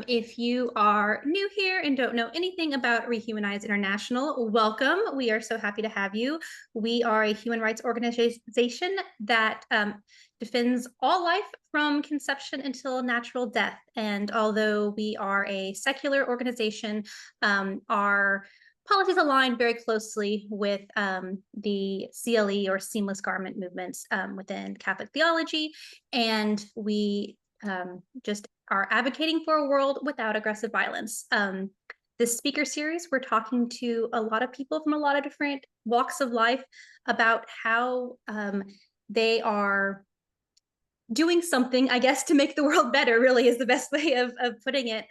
If you are new here and don't know anything about Rehumanize International, welcome. We are so happy to have you. We are a human rights organization that defends all life from conception until natural death. And although we are a secular organization, our policies align very closely with the CLE or seamless garment movements within Catholic theology. And we just are advocating for a world without aggressive violence. This speaker series, we're talking to a lot of people from a lot of different walks of life about how they are doing something, I guess, to make the world better, really is the best way of putting it,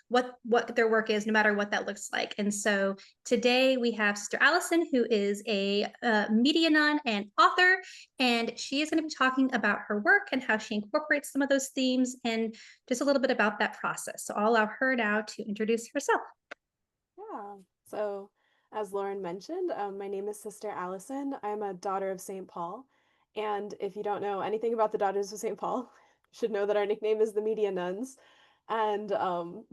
what their work is, no matter what that looks like. And so today we have Sister Allison, who is a media nun and author, and she is going to be talking about her work and how she incorporates some of those themes and just a little bit about that process. So I'll allow her now to introduce herself. Yeah. So, as Lauren mentioned, my name is Sister Allison. I'm a daughter of St. Paul. And if you don't know anything about the Daughters of St. Paul, you should know that our nickname is the Media Nuns. And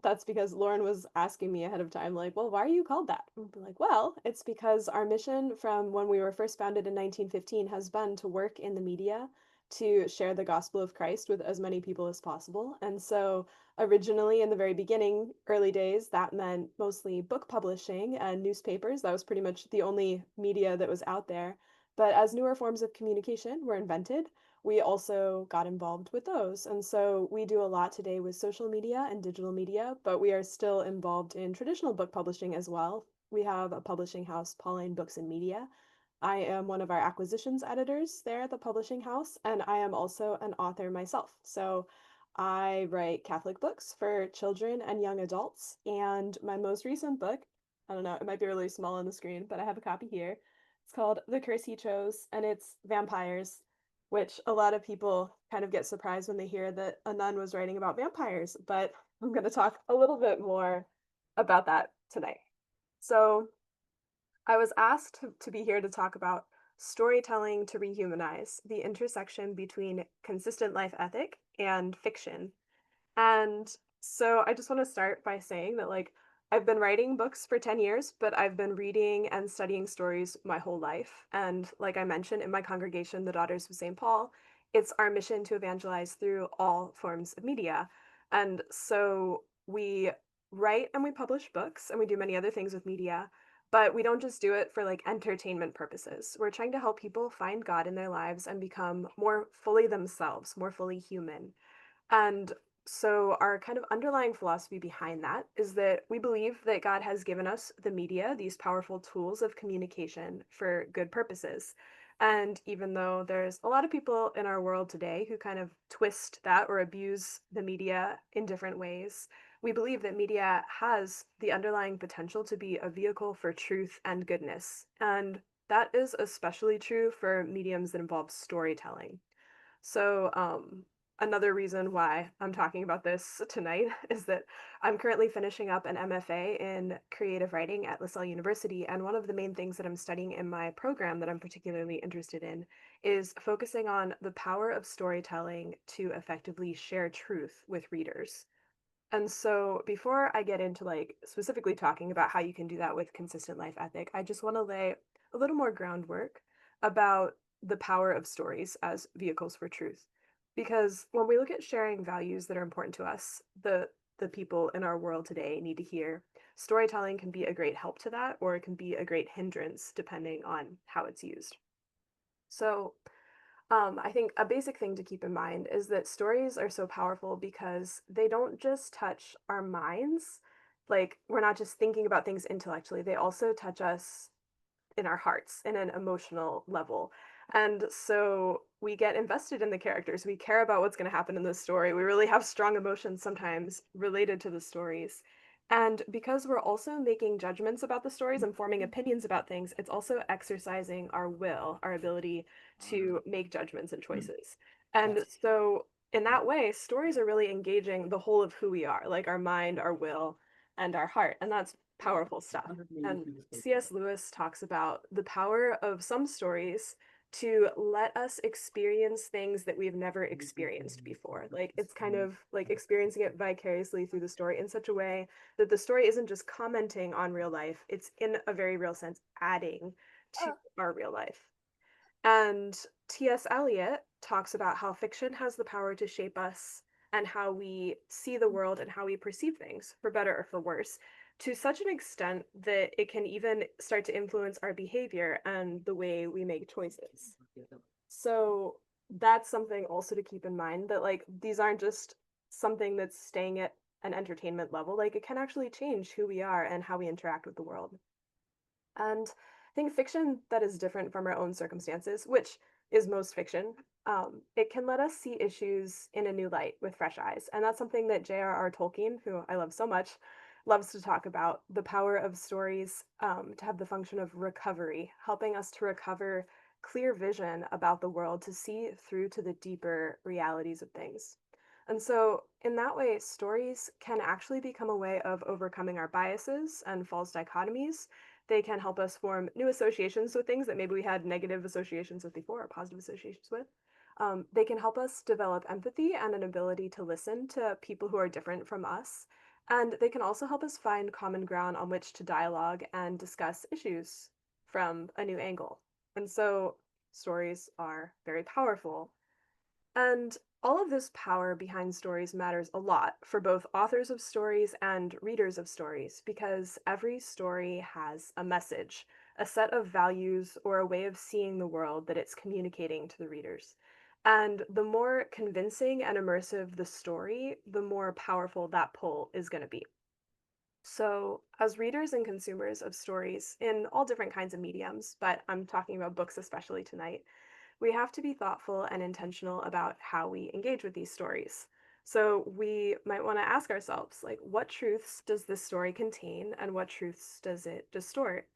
that's because Lauren was asking me ahead of time, like, well, why are you called that? And I'm like, well, it's because our mission from when we were first founded in 1915 has been to work in the media to share the gospel of Christ with as many people as possible. And so originally, in the very beginning, early days, that meant mostly book publishing and newspapers. That was pretty much the only media that was out there. But as newer forms of communication were invented, we also got involved with those. And so we do a lot today with social media and digital media, but we are still involved in traditional book publishing as well. We have a publishing house, Pauline Books Media. I am one of our acquisitions editors there at the publishing house, and I am also an author myself. So I write Catholic books for children and young adults. And my most recent book, I don't know, it might be really small on the screen, but I have a copy here. It's called The Curse He Chose, and it's vampires, which a lot of people kind of get surprised when they hear that a nun was writing about vampires. But I'm going to talk a little bit more about that tonight. So I was asked to be here to talk about storytelling to rehumanize, the intersection between consistent life ethic and fiction. And so I just want to start by saying that, like, I've been writing books for 10 years, but I've been reading and studying stories my whole life. And like I mentioned, in my congregation, the Daughters of St. Paul, it's our mission to evangelize through all forms of media. And so we write and we publish books and we do many other things with media, but we don't just do it for like entertainment purposes. We're trying to help people find God in their lives and become more fully themselves, more fully human. And so, our kind of underlying philosophy behind that is that we believe that God has given us the media, these powerful tools of communication for good purposes. And even though there's a lot of people in our world today who kind of twist that or abuse the media in different ways, we believe that media has the underlying potential to be a vehicle for truth and goodness. And that is especially true for mediums that involve storytelling. So, another reason why I'm talking about this tonight is that I'm currently finishing up an MFA in creative writing at LaSalle University. And one of the main things that I'm studying in my program that I'm particularly interested in is focusing on the power of storytelling to effectively share truth with readers. And so before I get into like specifically talking about how you can do that with consistent life ethic, I just want to lay a little more groundwork about the power of stories as vehicles for truth. Because when we look at sharing values that are important to us, the people in our world today need to hear, storytelling can be a great help to that, or it can be a great hindrance depending on how it's used. So I think a basic thing to keep in mind is that stories are so powerful because they don't just touch our minds. Like, we're not just thinking about things intellectually, they also touch us in our hearts in an emotional level. And so we get invested in the characters. We care about what's going to happen in the story. We really have strong emotions sometimes related to the stories. And because we're also making judgments about the stories and forming opinions about things, it's also exercising our will, our ability to make judgments and choices. And so, in that way, stories are really engaging the whole of who we are, like our mind, our will, and our heart. And that's powerful stuff. And C.S. Lewis talks about the power of some stories to let us experience things that we've never experienced before. Like it's kind of like experiencing it vicariously through the story in such a way that the story isn't just commenting on real life, it's in a very real sense adding to our real life. And T.S. Eliot talks about how fiction has the power to shape us and how we see the world and how we perceive things, for better or for worse, to such an extent that it can even start to influence our behavior and the way we make choices. So that's something also to keep in mind that like these aren't just something that's staying at an entertainment level. Like it can actually change who we are and how we interact with the world. And I think fiction that is different from our own circumstances, which is most fiction, it can let us see issues in a new light with fresh eyes. And that's something that J.R.R. Tolkien, who I love so much, loves to talk about the power of stories to have the function of recovery, helping us to recover clear vision about the world, to see through to the deeper realities of things. And so, in that way, stories can actually become a way of overcoming our biases and false dichotomies. They can help us form new associations with things that maybe we had negative associations with before or positive associations with. They can help us develop empathy and an ability to listen to people who are different from us. And they can also help us find common ground on which to dialogue and discuss issues from a new angle. And so stories are very powerful. And all of this power behind stories matters a lot for both authors of stories and readers of stories because every story has a message, a set of values, or a way of seeing the world that it's communicating to the readers. And the more convincing and immersive the story, the more powerful that pull is going to be. So, as readers and consumers of stories in all different kinds of mediums, but I'm talking about books especially tonight, we have to be thoughtful and intentional about how we engage with these stories. So we might want to ask ourselves, like, what truths does this story contain and what truths does it distort?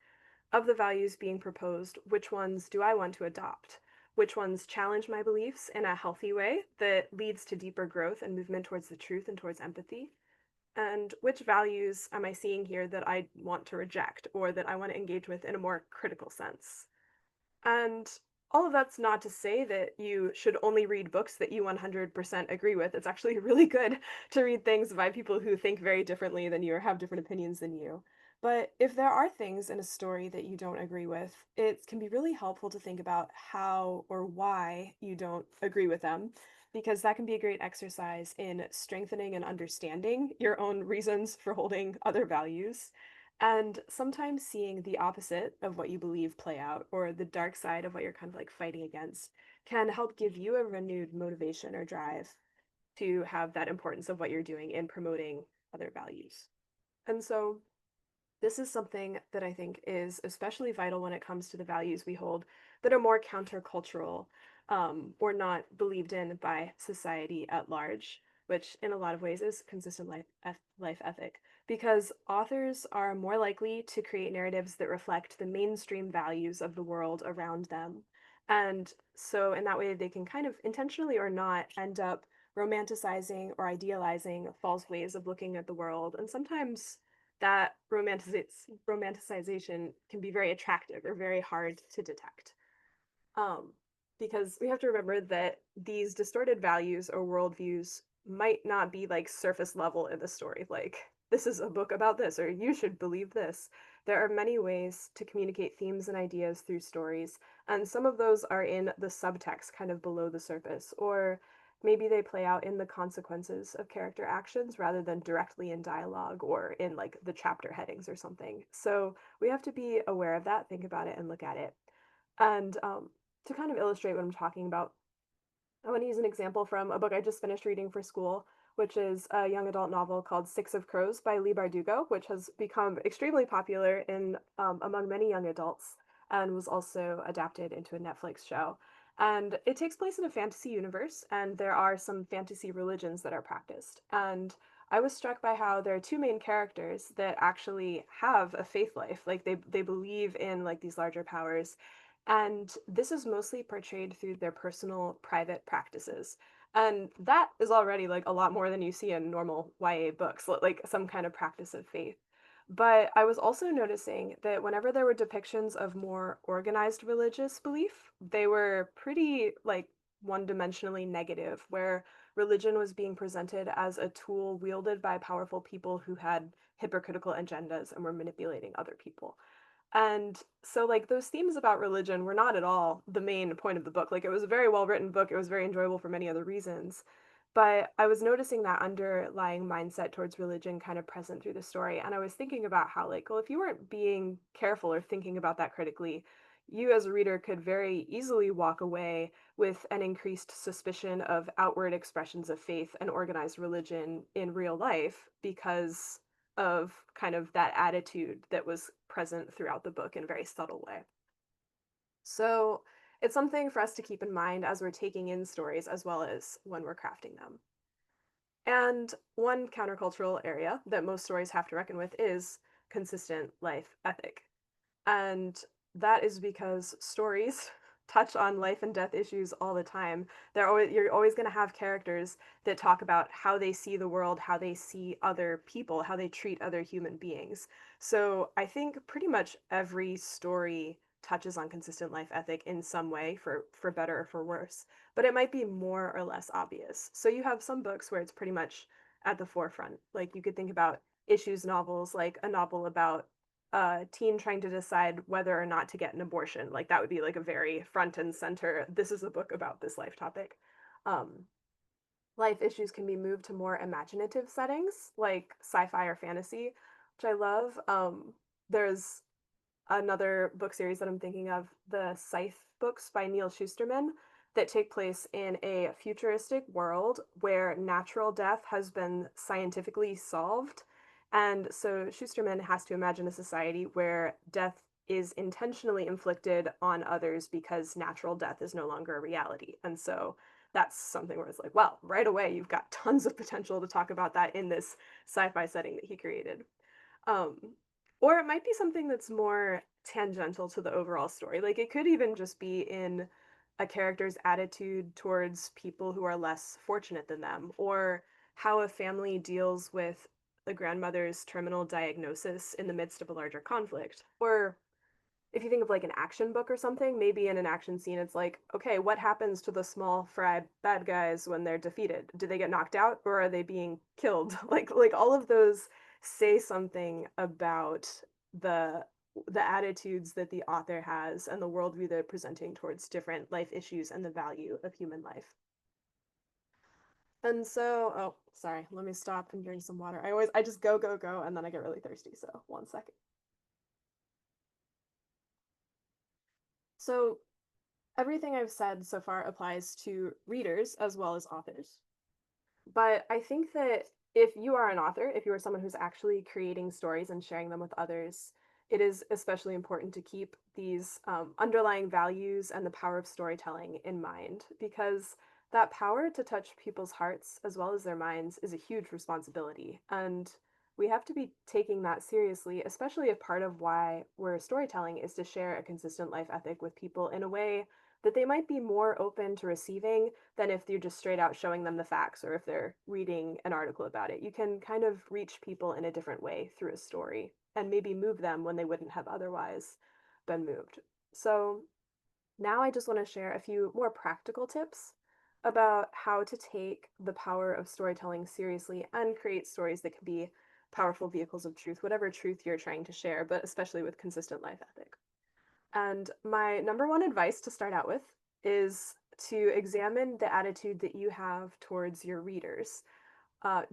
Of the values being proposed, which ones do I want to adopt? Which ones challenge my beliefs in a healthy way that leads to deeper growth and movement towards the truth and towards empathy? And which values am I seeing here that I want to reject or that I want to engage with in a more critical sense? And all of that's not to say that you should only read books that you 100% agree with. It's actually really good to read things by people who think very differently than you or have different opinions than you. But if there are things in a story that you don't agree with, it can be really helpful to think about how or why you don't agree with them, because that can be a great exercise in strengthening and understanding your own reasons for holding other values. And sometimes seeing the opposite of what you believe play out, or the dark side of what you're kind of like fighting against, can help give you a renewed motivation or drive to have that importance of what you're doing in promoting other values. And so this is something that I think is especially vital when it comes to the values we hold that are more countercultural or not believed in by society at large, which in a lot of ways is consistent life ethic, because authors are more likely to create narratives that reflect the mainstream values of the world around them. And so, in that way, they can kind of intentionally or not end up romanticizing or idealizing false ways of looking at the world. And sometimes that romanticization can be very attractive or very hard to detect. Um, because we have to remember that these distorted values or worldviews might not be like surface level in the story, like, this is a book about this, or you should believe this. There are many ways to communicate themes and ideas through stories, and some of those are in the subtext, kind of below the surface, or maybe they play out in the consequences of character actions rather than directly in dialogue or in like the chapter headings or something. So we have to be aware of that, think about it, and look at it. And to kind of illustrate what I'm talking about, I want to use an example from a book I just finished reading for school, which is a young adult novel called Six of Crows by Leigh Bardugo, which has become extremely popular in among many young adults and was also adapted into a Netflix show. And it takes place in a fantasy universe, and there are some fantasy religions that are practiced. And I was struck by how there are two main characters that actually have a faith life, like they believe in like these larger powers, and this is mostly portrayed through their personal private practices. And that is already like a lot more than you see in normal YA books, like some kind of practice of faith. But I was also noticing that whenever there were depictions of more organized religious belief, they were pretty like one-dimensionally negative, where religion was being presented as a tool wielded by powerful people who had hypocritical agendas and were manipulating other people. And so, like, those themes about religion were not at all the main point of the book. Like, it was a very well written book, it was very enjoyable for many other reasons. But I was noticing that underlying mindset towards religion kind of present through the story. And I was thinking about how, like, well, if you weren't being careful or thinking about that critically, you as a reader could very easily walk away with an increased suspicion of outward expressions of faith and organized religion in real life because of kind of that attitude that was present throughout the book in a very subtle way. So it's something for us to keep in mind as we're taking in stories as well as when we're crafting them. And one countercultural area that most stories have to reckon with is consistent life ethic. And that is because stories touch on life and death issues all the time. You're always going to have characters that talk about how they see the world, how they see other people, how they treat other human beings. So I think pretty much every story touches on consistent life ethic in some way, for better or for worse, but it might be more or less obvious. So you have some books where it's pretty much at the forefront. Like you could think about issues novels, like a novel about a teen trying to decide whether or not to get an abortion. Like that would be like a very front and center. This is a book about this life topic. Um, Life issues can be moved to more imaginative settings, like sci-fi or fantasy, which I love. There's another book series that I'm thinking of, the Scythe books by Neil Shusterman, that take place in a futuristic world where natural death has been scientifically solved. And so Schusterman has to imagine a society where death is intentionally inflicted on others because natural death is no longer a reality. And so that's something where it's like, well, right away, you've got tons of potential to talk about that in this sci fi setting that he created. Um, or it might be something that's more tangential to the overall story. Like it could even just be in a character's attitude towards people who are less fortunate than them, or how a family deals with a grandmother's terminal diagnosis in the midst of a larger conflict. Or if you think of like an action book or something, maybe in an action scene, it's like, okay, what happens to the small fry bad guys when they're defeated? Do they get knocked out or are they being killed? Like all of those say something about the the attitudes that the author has and the worldview they're presenting towards different life issues and the value of human life. And so, oh, sorry, let me stop and drink some water. I just go, and then I get really thirsty. So, one second. So, everything I've said so far applies to readers as well as authors. But I think that if you are an author, if you are someone who's actually creating stories and sharing them with others, it is especially important to keep these underlying values and the power of storytelling in mind because that power to touch people's hearts as well as their minds is a huge responsibility. And we have to be taking that seriously, especially if part of why we're storytelling is to share a consistent life ethic with people in a way that they might be more open to receiving than if you're just straight out showing them the facts or if they're reading an article about it. You can kind of reach people in a different way through a story and maybe move them when they wouldn't have otherwise been moved. So now I just want to share a few more practical tips about how to take the power of storytelling seriously and create stories that can be powerful vehicles of truth, whatever truth you're trying to share, but especially with consistent life ethic. And my number one advice to start out with is to examine the attitude that you have towards your readers.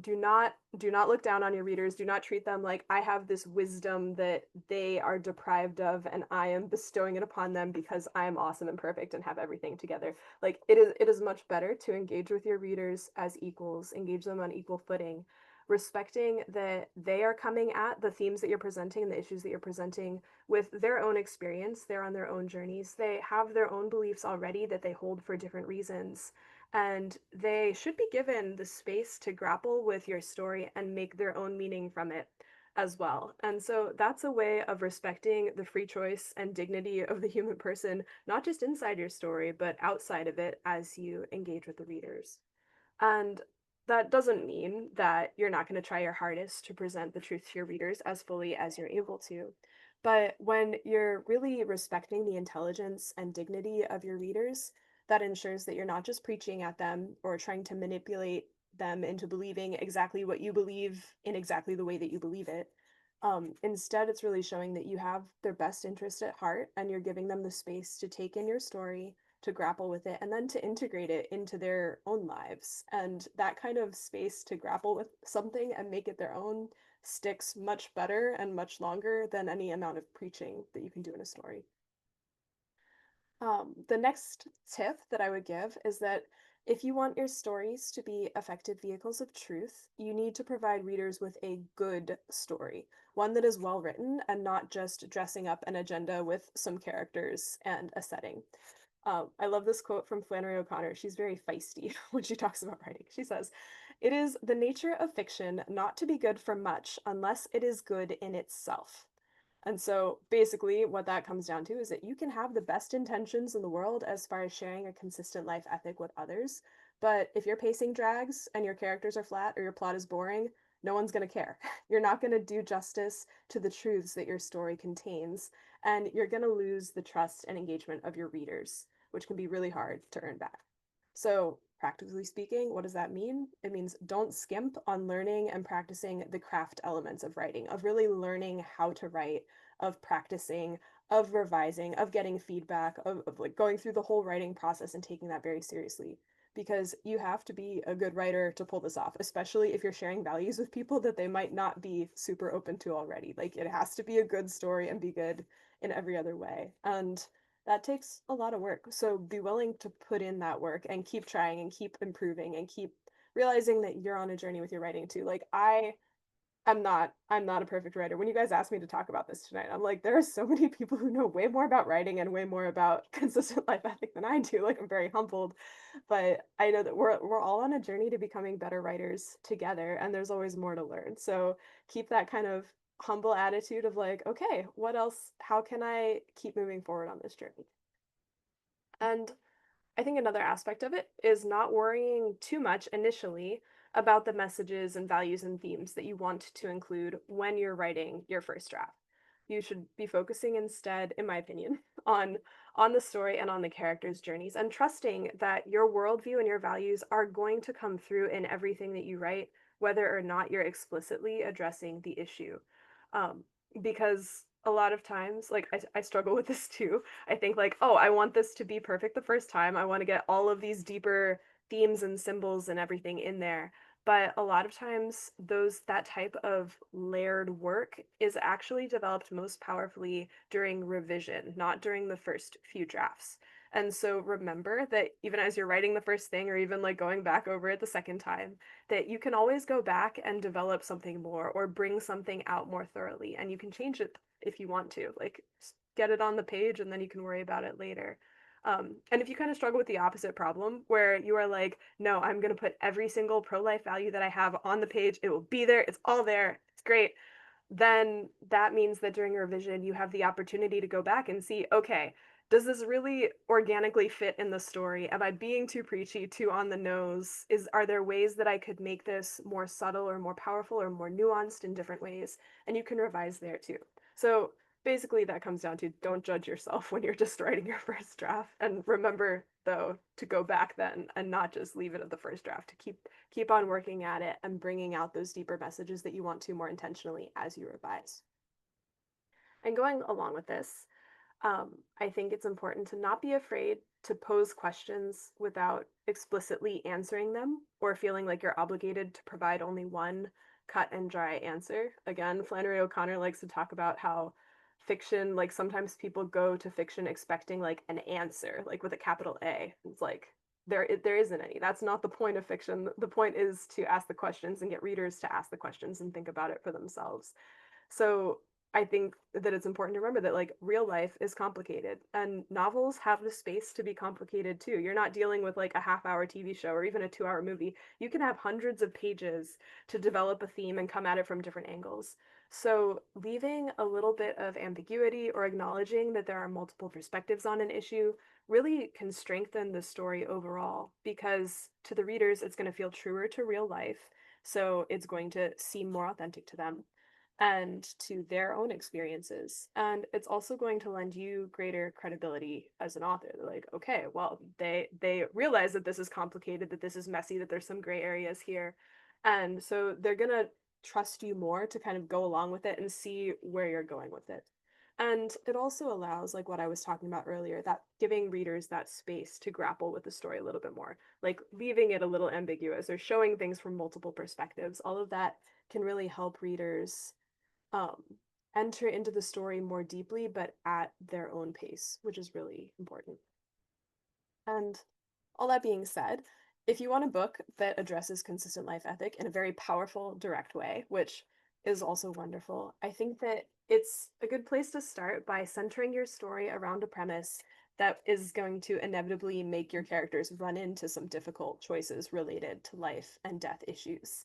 Do not look down on your readers. Do not treat them like I have this wisdom that they are deprived of, and I am bestowing it upon them because I am awesome and perfect and have everything together. Like it is much better to engage with your readers as equals, engage them on equal footing, respecting that they are coming at the themes that you're presenting and the issues that you're presenting with their own experience. They're on their own journeys. They have their own beliefs already that they hold for different reasons, and they should be given the space to grapple with your story and make their own meaning from it as well. And so that's a way of respecting the free choice and dignity of the human person, not just inside your story, but outside of it as you engage with the readers. And that doesn't mean that you're not going to try your hardest to present the truth to your readers as fully as you're able to. But when you're really respecting the intelligence and dignity of your readers, that ensures that you're not just preaching at them or trying to manipulate them into believing exactly what you believe in exactly the way that you believe it. Instead, it's really showing that you have their best interest at heart and you're giving them the space to take in your story, to grapple with it, and then to integrate it into their own lives. And that kind of space to grapple with something and make it their own sticks much better and much longer than any amount of preaching that you can do in a story. The next tip that I would give is that if you want your stories to be effective vehicles of truth, you need to provide readers with a good story, one that is well written and not just dressing up an agenda with some characters and a setting. I love this quote from Flannery O'Connor. She's very feisty when she talks about writing. She says, "It is the nature of fiction not to be good for much unless it is good in itself." And so basically, what that comes down to is that you can have the best intentions in the world as far as sharing a consistent life ethic with others. But if your pacing drags and your characters are flat or your plot is boring, no one's going to care. You're not going to do justice to the truths that your story contains, and you're going to lose the trust and engagement of your readers, which can be really hard to earn back. So, practically speaking, what does that mean? It means don't skimp on learning and practicing the craft elements of writing, of really learning how to write, of practicing, of revising, of getting feedback, of like going through the whole writing process and taking that very seriously. Because you have to be a good writer to pull this off, especially if you're sharing values with people that they might not be super open to already. Like, it has to be a good story and be good in every other way. And that takes a lot of work. So be willing to put in that work and keep trying and keep improving and keep realizing that you're on a journey with your writing too. Like, I'm not a perfect writer. When you guys asked me to talk about this tonight, I'm like, there are so many people who know way more about writing and way more about consistent life ethic than I do. Like, I'm very humbled, but I know that we're all on a journey to becoming better writers together, and there's always more to learn. So keep that kind of humble attitude of like, okay, what else? How can I keep moving forward on this journey? And I think another aspect of it is not worrying too much initially about the messages and values and themes that you want to include when you're writing your first draft. You should be focusing instead, in my opinion, on the story and on the characters' journeys and trusting that your worldview and your values are going to come through in everything that you write, whether or not you're explicitly addressing the issue. Um, because a lot of times, like I struggle with this too. I think like, oh, I want this to be perfect the first time. I want to get all of these deeper themes and symbols and everything in there. But a lot of times that type of layered work is actually developed most powerfully during revision, not during the first few drafts. And so remember that even as you're writing the first thing or even like going back over it the second time, that you can always go back and develop something more or bring something out more thoroughly and you can change it if you want to. Like, get it on the page and then you can worry about it later. And if you kind of struggle with the opposite problem, where you are like, no, I'm going to put every single pro life value that I have on the page, it will be there, it's all there, it's great, then that means that during a revision, you have the opportunity to go back and see, okay, does this really organically fit in the story? Am I being too preachy, too on the nose? Are there ways that I could make this more subtle or more powerful or more nuanced in different ways? And you can revise there too. So basically that comes down to don't judge yourself when you're just writing your first draft. And remember though to go back then and not just leave it at the first draft, to keep on working at it and bringing out those deeper messages that you want to more intentionally as you revise. And going along with this, I think it's important to not be afraid to pose questions without explicitly answering them or feeling like you're obligated to provide only one cut and dry answer. Again, Flannery O'Connor likes to talk about how fiction, like sometimes people go to fiction expecting like an answer, like with a capital A. It's like there isn't any. That's not the point of fiction. The point is to ask the questions and get readers to ask the questions and think about it for themselves. So I think that it's important to remember that like real life is complicated and novels have the space to be complicated too. You're not dealing with like a half-hour TV show or even a 2-hour movie. You can have hundreds of pages to develop a theme and come at it from different angles. So, leaving a little bit of ambiguity or acknowledging that there are multiple perspectives on an issue really can strengthen the story overall because to the readers, it's going to feel truer to real life. So, it's going to seem more authentic to them and to their own experiences. And it's also going to lend you greater credibility as an author. They're like, okay, well, they realize that this is complicated, that this is messy, that there's some gray areas here. And so they're gonna trust you more to kind of go along with it and see where you're going with it. And it also allows, like what I was talking about earlier, that giving readers that space to grapple with the story a little bit more, like leaving it a little ambiguous or showing things from multiple perspectives. All of that can really help readers um, enter into the story more deeply, but at their own pace, which is really important. And all that being said, if you want a book that addresses consistent life ethic in a very powerful, direct way, which is also wonderful, I think that it's a good place to start by centering your story around a premise that is going to inevitably make your characters run into some difficult choices related to life and death issues.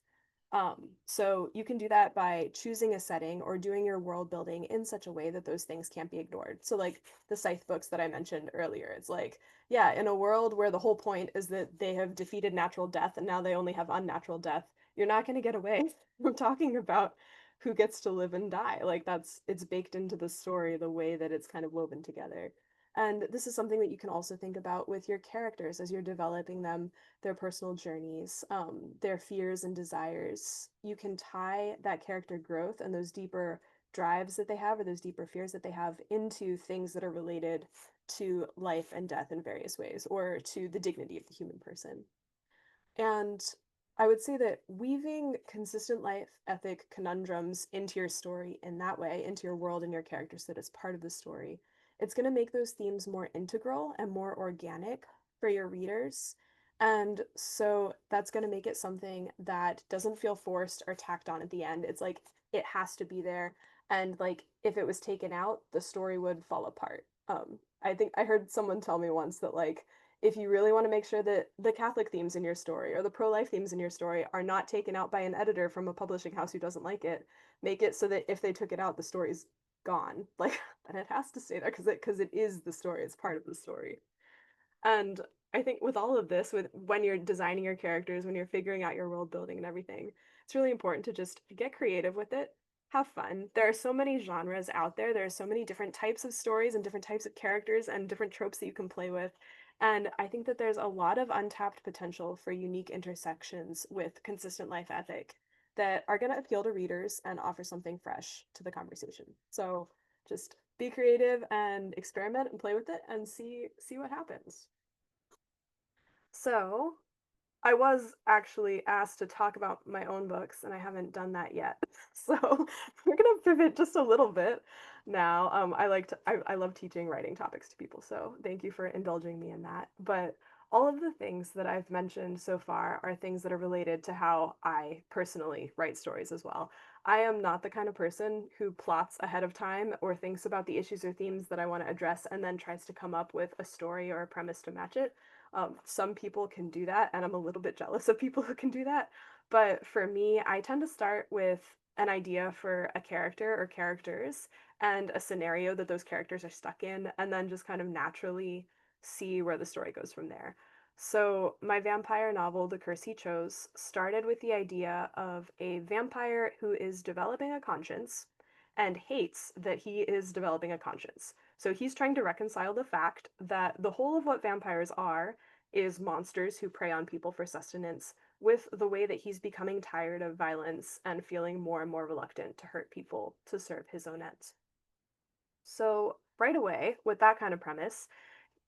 So you can do that by choosing a setting or doing your world building in such a way that those things can't be ignored. So like the Scythe books that I mentioned earlier, it's like, yeah, in a world where the whole point is that they have defeated natural death and now they only have unnatural death, you're not going to get away from talking about who gets to live and die. Like it's baked into the story the way that it's kind of woven together. And this is something that you can also think about with your characters as you're developing them, their personal journeys, their fears and desires. You can tie that character growth and those deeper drives that they have or those deeper fears that they have into things that are related to life and death in various ways or to the dignity of the human person. And I would say that weaving consistent life ethic conundrums into your story in that way, into your world and your characters, that it's part of the story, it's going to make those themes more integral and more organic for your readers. And so that's going to make it something that doesn't feel forced or tacked on at the end. It's like it has to be there. And like if it was taken out, the story would fall apart. I think I heard someone tell me once that like if you really want to make sure that the Catholic themes in your story or the pro-life themes in your story are not taken out by an editor from a publishing house who doesn't like it, make it so that if they took it out, the story's gone. Like, and it has to stay there because it is the story. It's part of the story. And I think with all of this, with when you're designing your characters, when you're figuring out your world building and everything, it's really important to just get creative with it. Have fun. There are so many genres out there. There are so many different types of stories and different types of characters and different tropes that you can play with. And I think that there's a lot of untapped potential for unique intersections with consistent life ethic that are going to appeal to readers and offer something fresh to the conversation. So just be creative and experiment and play with it and see what happens. So, I was actually asked to talk about my own books, and I haven't done that yet. So we're gonna pivot just a little bit now. I love teaching writing topics to people, so thank you for indulging me in that. But all of the things that I've mentioned so far are things that are related to how I personally write stories as well. I am not the kind of person who plots ahead of time or thinks about the issues or themes that I want to address and then tries to come up with a story or a premise to match it. Some people can do that, and I'm a little bit jealous of people who can do that. But for me, I tend to start with an idea for a character or characters and a scenario that those characters are stuck in, and then just kind of naturally see where the story goes from there. So, my vampire novel, The Curse He Chose, started with the idea of a vampire who is developing a conscience and hates that he is developing a conscience. So he's trying to reconcile the fact that the whole of what vampires are is monsters who prey on people for sustenance with the way that he's becoming tired of violence and feeling more and more reluctant to hurt people to serve his own ends. So, right away, with that kind of premise,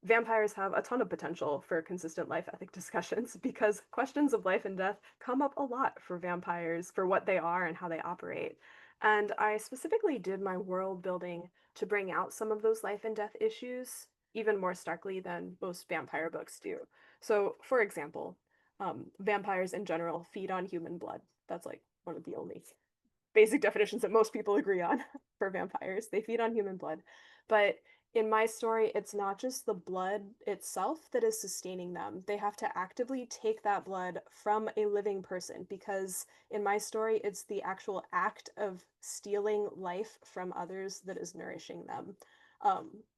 vampires have a ton of potential for consistent life ethic discussions because questions of life and death come up a lot for vampires, for what they are and how they operate. And I specifically did my world building to bring out some of those life and death issues even more starkly than most vampire books do. So, for example, vampires in general feed on human blood. That's like one of the only basic definitions that most people agree on for vampires. They feed on human blood. But in my story, it's not just the blood itself that is sustaining them. They have to actively take that blood from a living person because in my story, it's the actual act of stealing life from others that is nourishing them.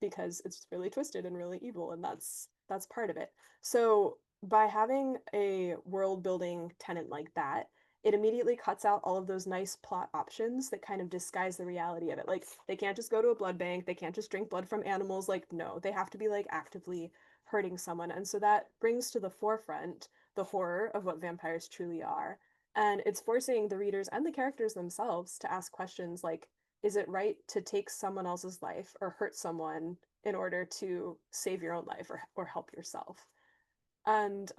Because it's really twisted and really evil, and that's part of it. So by having a world building tenant like that, it immediately cuts out all of those nice plot options that kind of disguise the reality of it. Like, they can't just go to a blood bank, they can't just drink blood from animals. Like, no, they have to be like actively hurting someone. And so that brings to the forefront the horror of what vampires truly are. And it's forcing the readers and the characters themselves to ask questions like, is it right to take someone else's life or hurt someone in order to save your own life or help yourself? And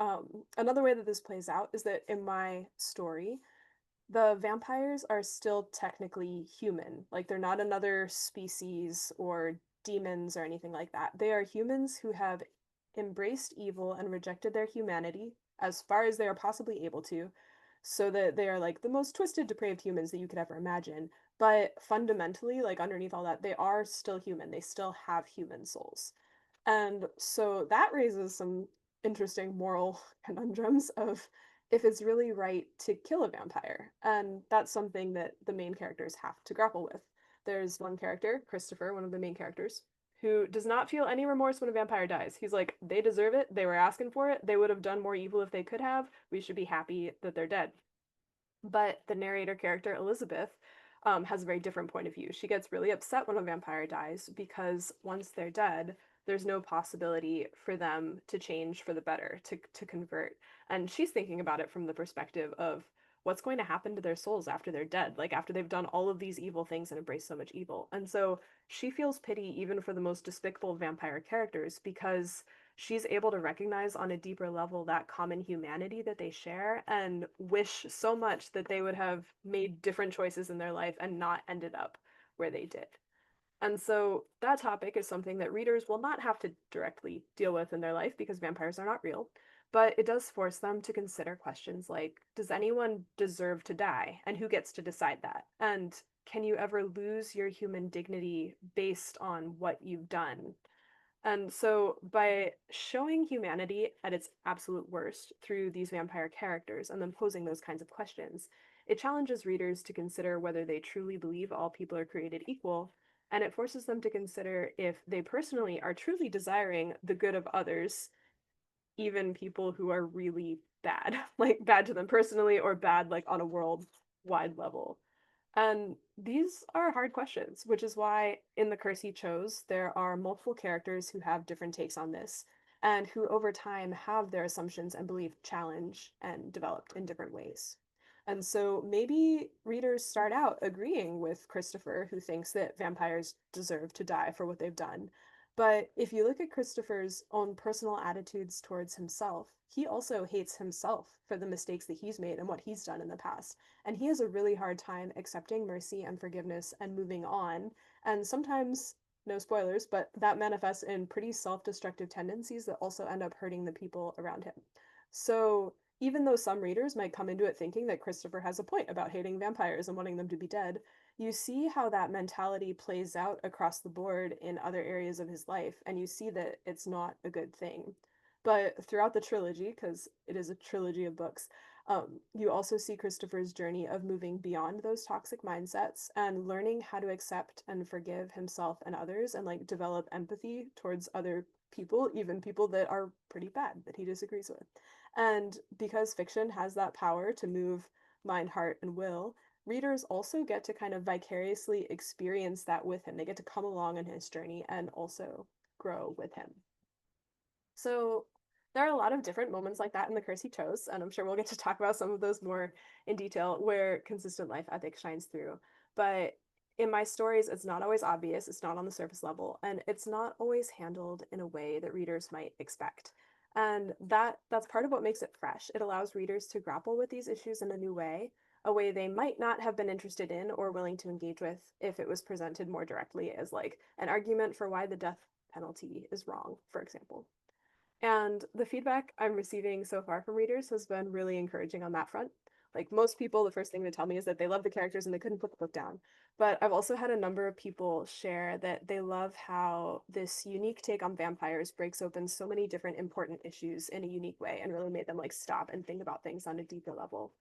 another way that this plays out is that in my story, the vampires are still technically human. Like, they're not another species or demons or anything like that. They are humans who have embraced evil and rejected their humanity as far as they are possibly able to, so that they are like the most twisted, depraved humans that you could ever imagine. But fundamentally, like underneath all that, they are still human. They still have human souls. And so that raises some interesting moral conundrums of if it's really right to kill a vampire. And that's something that the main characters have to grapple with. There's one character, Christopher, one of the main characters, who does not feel any remorse when a vampire dies. He's like, they deserve it. They were asking for it. They would have done more evil if they could have. We should be happy that they're dead. But the narrator character, Elizabeth, has a very different point of view. She gets really upset when a vampire dies because once they're dead, there's no possibility for them to change for the better, to convert. And she's thinking about it from the perspective of what's going to happen to their souls after they're dead, like after they've done all of these evil things and embraced so much evil. And so she feels pity even for the most despicable vampire characters because she's able to recognize on a deeper level that common humanity that they share and wish so much that they would have made different choices in their life and not ended up where they did. And so that topic is something that readers will not have to directly deal with in their life because vampires are not real. But it does force them to consider questions like, does anyone deserve to die? And who gets to decide that? And can you ever lose your human dignity based on what you've done? And so, by showing humanity at its absolute worst through these vampire characters and then posing those kinds of questions, it challenges readers to consider whether they truly believe all people are created equal, and it forces them to consider if they personally are truly desiring the good of others, even people who are really bad, like bad to them personally or bad like on a worldwide level. And these are hard questions, which is why in the curse he chose, there are multiple characters who have different takes on this and who over time have their assumptions and belief challenged and developed in different ways. And so maybe readers start out agreeing with Christopher, who thinks that vampires deserve to die for what they've done. But if you look at Christopher's own personal attitudes towards himself, he also hates himself for the mistakes that he's made and what he's done in the past. And he has a really hard time accepting mercy and forgiveness and moving on. And sometimes, no spoilers, but that manifests in pretty self destructive tendencies that also end up hurting the people around him. So, even though some readers might come into it thinking that Christopher has a point about hating vampires and wanting them to be dead, you see how that mentality plays out across the board in other areas of his life, and you see that it's not a good thing. But throughout the trilogy, because it is a trilogy of books, you also see Christopher's journey of moving beyond those toxic mindsets and learning how to accept and forgive himself and others and like develop empathy towards other people, even people that are pretty bad that he disagrees with. And because fiction has that power to move mind, heart, and will, readers also get to kind of vicariously experience that with him. They get to come along on his journey and also grow with him. So there are a lot of different moments like that in The Curse He Chose, and I'm sure we'll get to talk about some of those more in detail where consistent life ethics shines through. But in my stories, it's not always obvious, it's not on the surface level, and it's not always handled in a way that readers might expect. And that's part of what makes it fresh. It allows readers to grapple with these issues in a way they might not have been interested in or willing to engage with if it was presented more directly as like an argument for why the death penalty is wrong, for example. And the feedback I'm receiving so far from readers has been really encouraging on that front. Like most people, the first thing they tell me is that they love the characters and they couldn't put the book down. But I've also had a number of people share that they love how this unique take on vampires breaks open so many different important issues in a unique way and really made them like stop and think about things on a deeper level.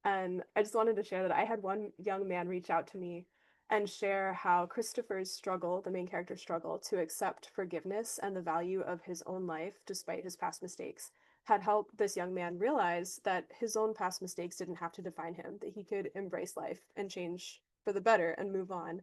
And I just wanted to share that I had one young man reach out to me and share how Christopher's struggle, the main character's struggle, to accept forgiveness and the value of his own life despite his past mistakes had helped this young man realize that his own past mistakes didn't have to define him, that he could embrace life and change for the better and move on.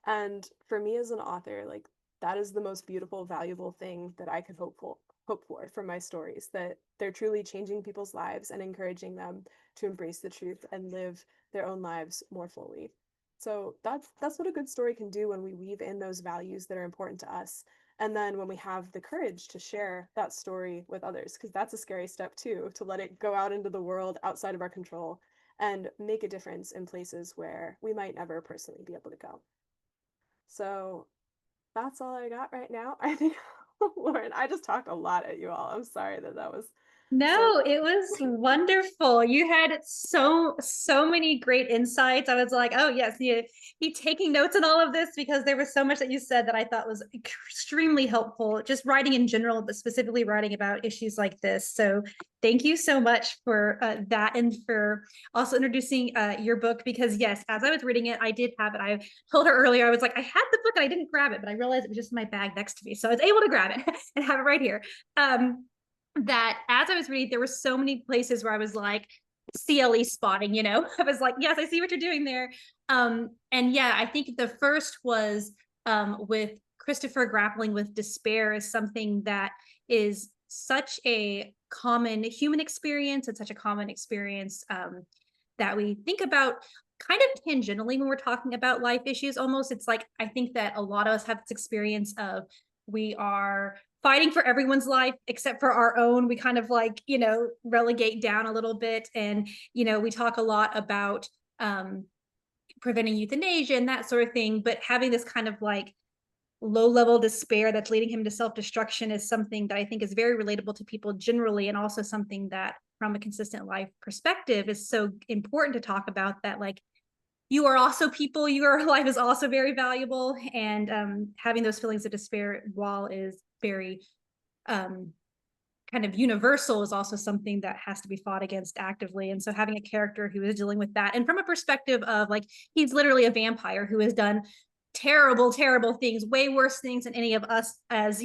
And for me as an author, like that is the most beautiful, valuable thing that I could hope for from my stories, that they're truly changing people's lives and encouraging them to embrace the truth and live their own lives more fully. So that's what a good story can do when we weave in those values that are important to us. And then when we have the courage to share that story with others, because that's a scary step too, to let it go out into the world outside of our control and make a difference in places where we might never personally be able to go. So that's all I got right now. I think, Lauren, I just talked a lot at you all. I'm sorry that was so. No, it was wonderful. You had so many great insights. I was like, oh yes, you taking notes on all of this because there was so much that you said that I thought was extremely helpful, just writing in general, but specifically writing about issues like this. So thank you so much for that and for also introducing your book because yes, as I was reading it, I did have it. I told her earlier, I was like, I had the book and I didn't grab it, but I realized it was just in my bag next to me. So I was able to grab it and have it right here. That as I was reading, there were so many places where I was like, CLE spotting, I was like, yes, I see what you're doing there. And yeah, I think the first was with Christopher grappling with despair is something that is such a common human experience and such a common experience that we think about kind of tangentially when we're talking about life issues almost. It's like, I think that a lot of us have this experience of we are fighting for everyone's life except for our own. We kind of like, relegate down a little bit. And, we talk a lot about preventing euthanasia and that sort of thing. But having this kind of like low level despair that's leading him to self destruction is something that I think is very relatable to people generally. And also something that, from a consistent life perspective, is so important to talk about that, like, you are also people, your life is also very valuable. And having those feelings of despair, while is very um, kind of universal, is also something that has to be fought against actively. And so having a character who is dealing with that, and from a perspective of like, he's literally a vampire who has done terrible, terrible things, way worse things than any of us as,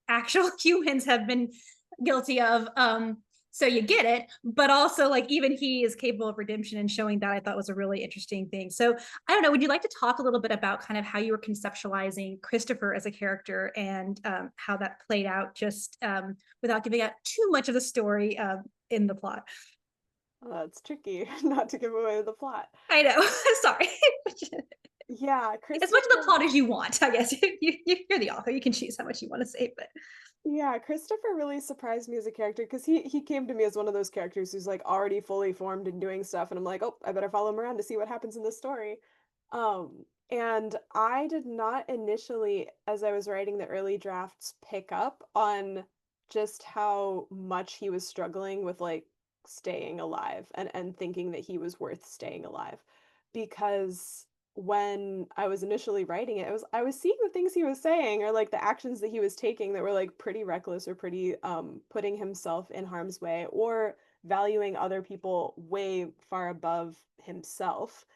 actual humans have been guilty of. So you get it, but also like even he is capable of redemption, and showing that I thought was a really interesting thing. So I don't know, would you like to talk a little bit about kind of how you were conceptualizing Christopher as a character and how that played out, just without giving out too much of the story in the plot? It's tricky not to give away the plot. I know. Sorry. Yeah, As much of the Christopher. plot as you want, I guess. You're the author. You can choose how much you want to say, but Yeah, Christopher really surprised me as a character because he came to me as one of those characters who's like already fully formed and doing stuff, and I'm like, oh, I better follow him around to see what happens in this story. And I did not initially, as I was writing the early drafts, pick up on just how much he was struggling with like staying alive and thinking that he was worth staying alive. Because when I was initially writing it, I was seeing the things he was saying or like the actions that he was taking that were like pretty reckless or pretty putting himself in harm's way or valuing other people way far above himself.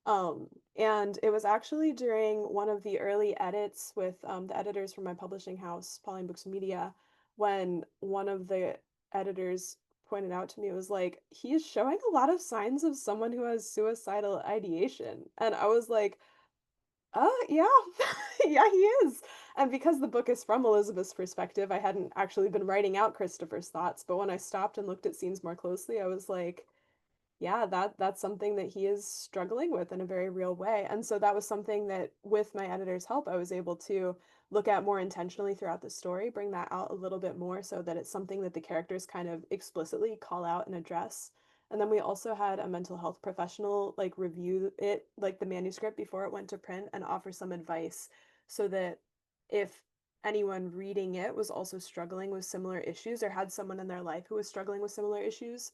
Um, and it was actually during one of the early edits with the editors from my publishing house, Pauline Books Media, when one of the editors pointed out to me, it was like, he is showing a lot of signs of someone who has suicidal ideation. And I was like, yeah, yeah, he is. And because the book is from Elizabeth's perspective, I hadn't actually been writing out Christopher's thoughts. But when I stopped and looked at scenes more closely, I was like, yeah, that's something that he is struggling with in a very real way. And so that was something that, with my editor's help, I was able to look at more intentionally throughout the story, bring that out a little bit more so that it's something that the characters kind of explicitly call out and address. And then we also had a mental health professional like review it, like the manuscript before it went to print, and offer some advice so that if anyone reading it was also struggling with similar issues or had someone in their life who was struggling with similar issues,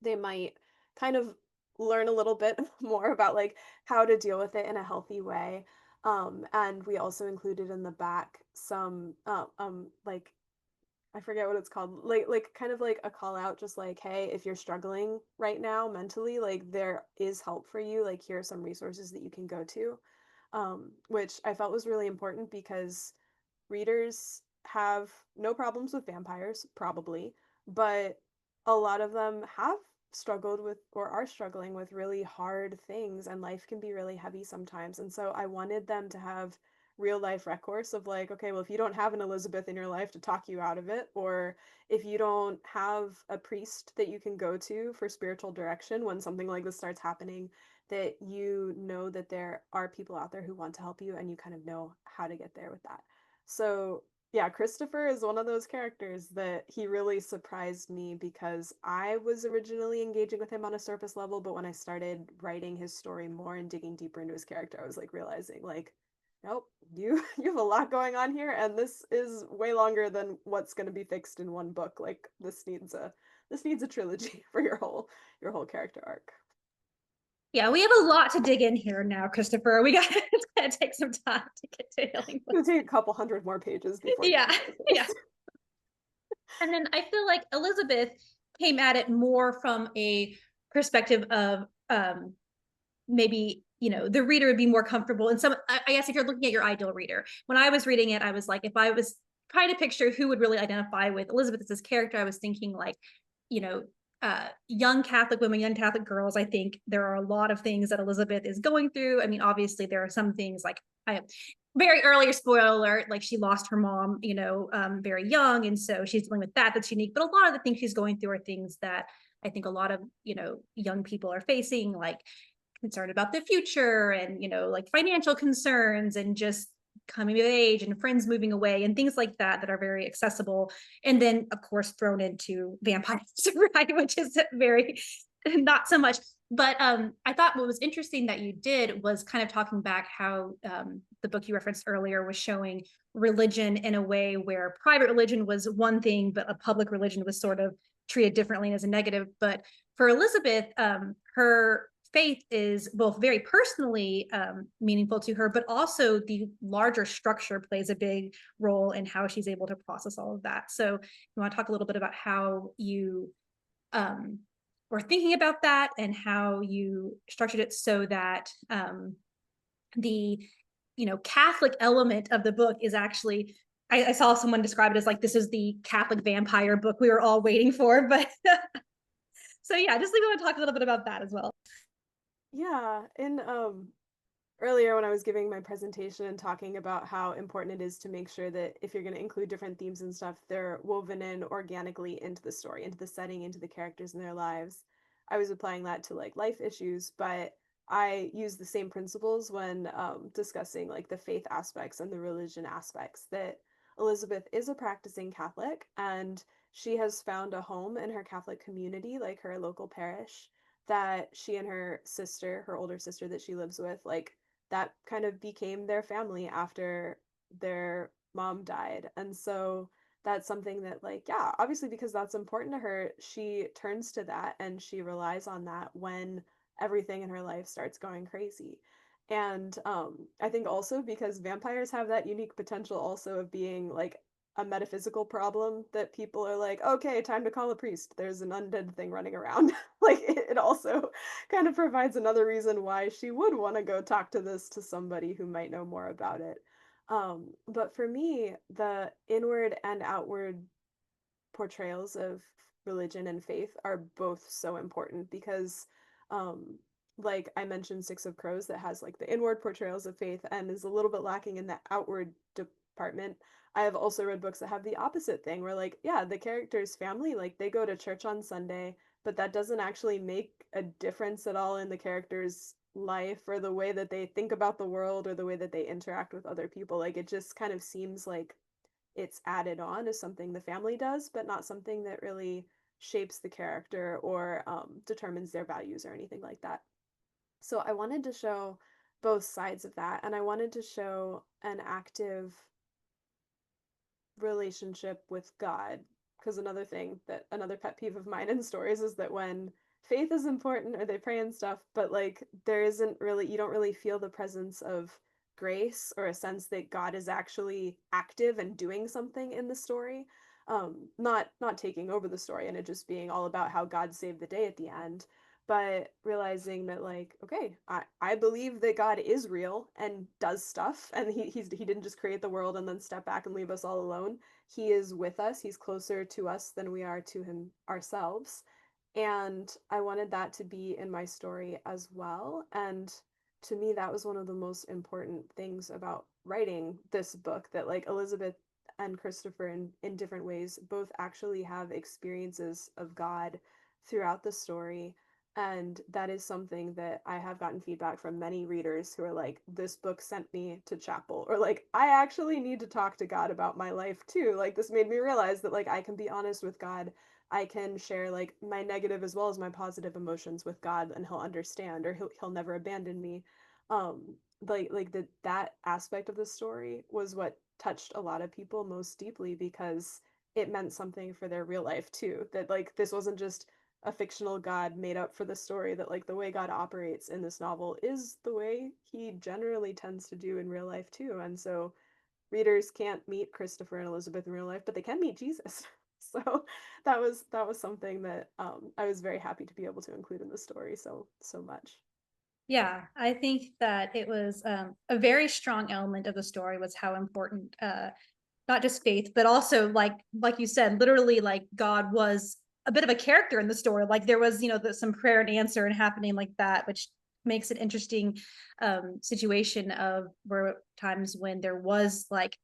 they might kind of learn a little bit more about like how to deal with it in a healthy way. And we also included in the back some like I forget what it's called. Like kind of like a call out just like, hey, if you're struggling right now mentally, like there is help for you. Like here are some resources that you can go to. Which I felt was really important because readers have no problems with vampires, probably, but a lot of them have struggled with or are struggling with really hard things, and life can be really heavy sometimes. And so I wanted them to have real life recourse of like, okay, well, if you don't have an Elizabeth in your life to talk you out of it, or if you don't have a priest that you can go to for spiritual direction when something like this starts happening, that you know that there are people out there who want to help you and you kind of know how to get there with that. So, yeah, Christopher is one of those characters that he really surprised me because I was originally engaging with him on a surface level, but when I started writing his story more and digging deeper into his character, I was like realizing like, nope, you have a lot going on here, and this is way longer than what's going to be fixed in one book. Like this needs a trilogy for your whole character arc. Yeah, we have a lot to dig in here now, Christopher. It's gonna take some time to get to Healing It's Place. gonna take a couple hundred more pages before Yeah, getting to the yeah. face. And then I feel like Elizabeth came at it more from a perspective of maybe, you know, the reader would be more comfortable. And some, I guess if you're looking at your ideal reader, when I was reading it, I was like, if I was trying to picture who would really identify with Elizabeth as this character, I was thinking like, you know, young Catholic women, young Catholic girls. I think there are a lot of things that Elizabeth is going through. I mean, obviously there are some things like I very earlier spoiler alert, like she lost her mom, you know, very young, and so she's dealing with that. That's unique. But a lot of the things she's going through are things that I think a lot of, you know, young people are facing, like concerned about the future and, you know, like financial concerns and just coming of age and friends moving away and things like that that are very accessible, and then of course thrown into vampires, right, which is very not so much. But I thought what was interesting that you did was kind of talking back how the book you referenced earlier was showing religion in a way where private religion was one thing but a public religion was sort of treated differently as a negative. But for Elizabeth, her faith is both very personally meaningful to her, but also the larger structure plays a big role in how she's able to process all of that. So you want to talk a little bit about how you um, were thinking about that and how you structured it so that the, you know, Catholic element of the book is actually, I saw someone describe it as like, this is the Catholic vampire book we were all waiting for. But so yeah, just like want to talk a little bit about that as well. Yeah, in earlier when I was giving my presentation and talking about how important it is to make sure that if you're going to include different themes and stuff, they're woven in organically into the story, into the setting, into the characters and their lives. I was applying that to like life issues, but I use the same principles when discussing like the faith aspects and the religion aspects. That Elizabeth is a practicing Catholic and she has found a home in her Catholic community, like her local parish, that she and her sister, her older sister that she lives with, like that kind of became their family after their mom died. And so that's something that, like, yeah, obviously, because that's important to her, she turns to that and she relies on that when everything in her life starts going crazy. And I think also because vampires have that unique potential also of being like a metaphysical problem that people are like, okay, time to call a priest. There's an undead thing running around. Like it also kind of provides another reason why she would want to go talk to somebody who might know more about it. But for me, the inward and outward portrayals of religion and faith are both so important because um like I mentioned Six of Crows that has like the inward portrayals of faith and is a little bit lacking in the outward department. I have also read books that have the opposite thing where like yeah, the character's family like they go to church on Sunday, but that doesn't actually make a difference at all in the character's life or the way that they think about the world or the way that they interact with other people. Like it just kind of seems like it's added on as something the family does, but not something that really shapes the character or determines their values or anything like that. So I wanted to show both sides of that, and I wanted to show an active relationship with God. Because another thing that another pet peeve of mine in stories is that when faith is important or they pray and stuff, but like there isn't really you don't really feel the presence of grace or a sense that God is actually active and doing something in the story. Not taking over the story and it just being all about how God saved the day at the end, but realizing that like, okay, I believe that God is real and does stuff and he didn't just create the world and then step back and leave us all alone. He is with us. He's closer to us than we are to him ourselves, and I wanted that to be in my story as well. And to me, that was one of the most important things about writing this book, that like Elizabeth and Christopher in different ways both actually have experiences of God throughout the story. And that is something that I have gotten feedback from many readers who are like, this book sent me to chapel, or like, I actually need to talk to God about my life too. Like, this made me realize that like I can be honest with God. I can share like my negative as well as my positive emotions with God and he'll understand, or he'll never abandon me. Um that aspect of the story was what touched a lot of people most deeply because it meant something for their real life too. That like this wasn't just a fictional God made up for the story, that like the way God operates in this novel is the way he generally tends to do in real life too. And so readers can't meet Christopher and Elizabeth in real life, but they can meet Jesus. So that was something that I was very happy to be able to include in the story so much. Yeah, I think that it was a very strong element of the story was how important not just faith, but also like you said, literally like God was a bit of a character in the story. Like there was, some prayer and answer and happening like that, which makes an interesting situation of where times when there was like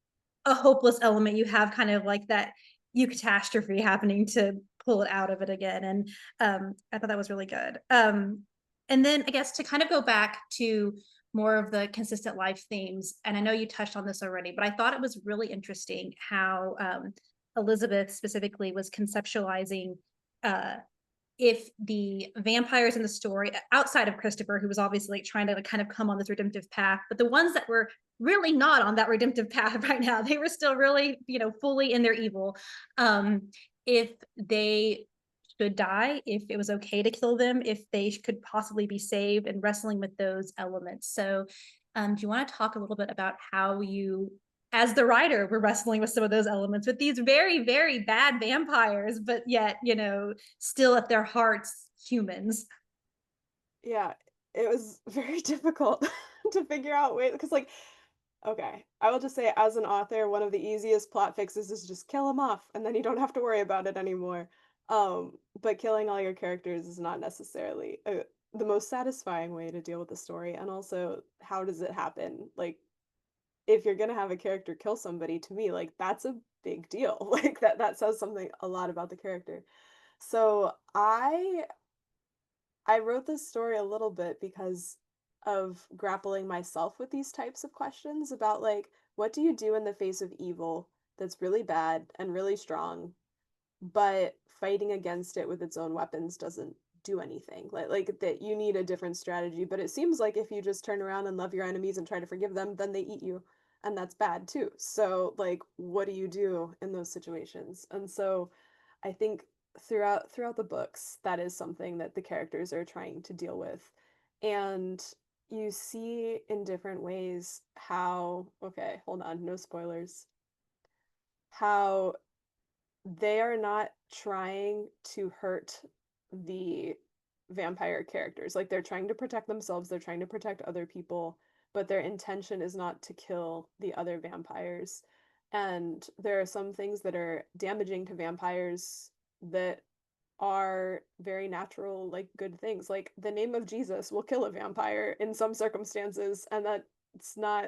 a hopeless element, you have kind of like that catastrophe happening to pull it out of it again. And I thought that was really good. And then I guess to kind of go back to more of the consistent life themes. And I know you touched on this already, but I thought it was really interesting how Elizabeth specifically was conceptualizing uh, if the vampires in the story, outside of Christopher, who was obviously like, trying to like, kind of come on this redemptive path, but the ones that were really not on that redemptive path right now, they were still really, fully in their evil. Um, if they should die, if it was okay to kill them, if they could possibly be saved, and wrestling with those elements. So, do you want to talk a little bit about how you, as the writer, were wrestling with some of those elements with these very, very bad vampires, but yet, still at their hearts, humans? Yeah, it was very difficult to figure out ways because like, okay, I will just say as an author, one of the easiest plot fixes is just kill them off and then you don't have to worry about it anymore. But killing all your characters is not necessarily the most satisfying way to deal with the story. And also, how does it happen? Like, if you're gonna have a character kill somebody, to me, like that's a big deal. Like that says something a lot about the character. So I wrote this story a little bit because of grappling myself with these types of questions about like, what do you do in the face of evil that's really bad and really strong, but fighting against it with its own weapons doesn't do anything. Like that you need a different strategy, but it seems like if you just turn around and love your enemies and try to forgive them, then they eat you, and that's bad too. So like, what do you do in those situations? And so I think throughout the books, that is something that the characters are trying to deal with. And you see in different ways how, okay, hold on, no spoilers, how they are not trying to hurt the vampire characters. Like they're trying to protect themselves, they're trying to protect other people, but their intention is not to kill the other vampires. And there are some things that are damaging to vampires that are very natural, like good things. Like the name of Jesus will kill a vampire in some circumstances, and that's not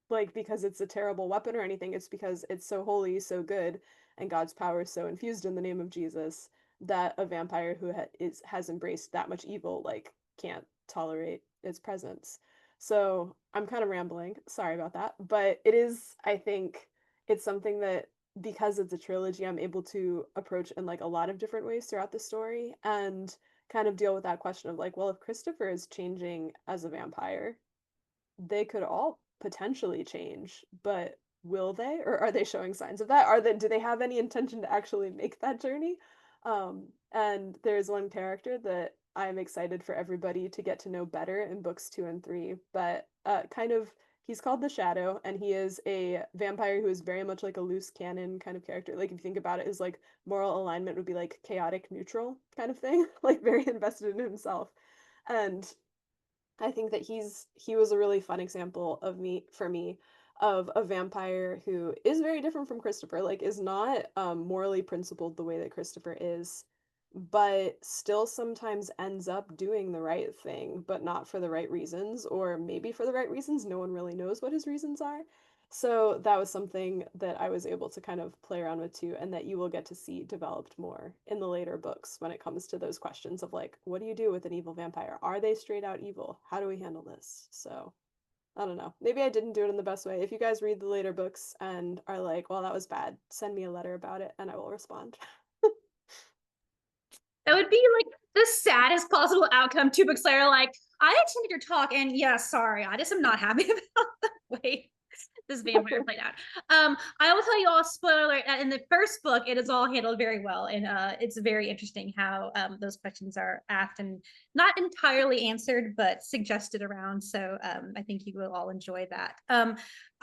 like because it's a terrible weapon or anything. It's because it's so holy, so good, and God's power is so infused in the name of Jesus that a vampire who has embraced that much evil like can't tolerate its presence. So I'm kind of rambling. Sorry about that, but it is. I think it's something that because it's a trilogy, I'm able to approach in like a lot of different ways throughout the story and kind of deal with that question of like, well, if Christopher is changing as a vampire, they could all potentially change, but will they, or are they showing signs of that? Do they have any intention to actually make that journey? And there's one character that I'm excited for everybody to get to know better in books 2 and 3. But he's called the Shadow, and he is a vampire who is very much like a loose cannon kind of character. Like if you think about it, his like moral alignment would be like chaotic neutral kind of thing, like very invested in himself. And I think that he was a really fun example of me for me of a vampire who is very different from Christopher, like is not morally principled the way that Christopher is, but still sometimes ends up doing the right thing, but not for the right reasons, or maybe for the right reasons. No one really knows what his reasons are. So that was something that I was able to kind of play around with too, and that you will get to see developed more in the later books when it comes to those questions of like, what do you do with an evil vampire? Are they straight out evil? How do we handle this? So I don't know. Maybe I didn't do it in the best way. If you guys read the later books and are like, well, that was bad, send me a letter about it and I will respond. That would be like the saddest possible outcome. Two books later, like, I attended your talk, and yeah, sorry, I just am not happy about the way this vampire played out. I will tell you all, spoiler alert, in the first book, it is all handled very well. And it's very interesting how those questions are asked and not entirely answered, but suggested around. So I think you will all enjoy that.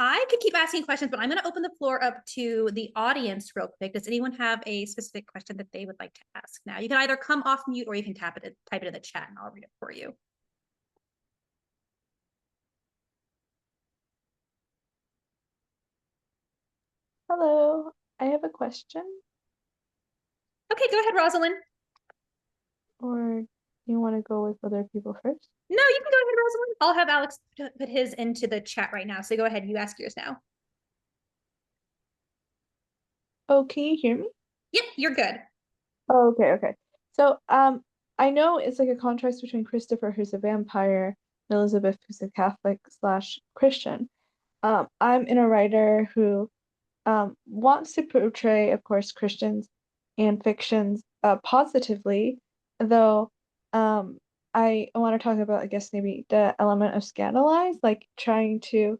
I could keep asking questions, but I'm going to open the floor up to the audience real quick. Does anyone have a specific question that they would like to ask now? You can either come off mute or you can type it in the chat and I'll read it for you. Hello, I have a question. Okay, go ahead, Rosalind. Or you want to go with other people first? No, you can go ahead, Rosalind. I'll have Alex put his into the chat right now. So go ahead, you ask yours now. Oh, can you hear me? Yep, you're good. Oh, okay. So, I know it's like a contrast between Christopher, who's a vampire, and Elizabeth, who's a Catholic slash Christian. I'm in a writer who wants to portray, of course, Christians and fictions positively, though I want to talk about, I guess, maybe the element of scandalize, like trying to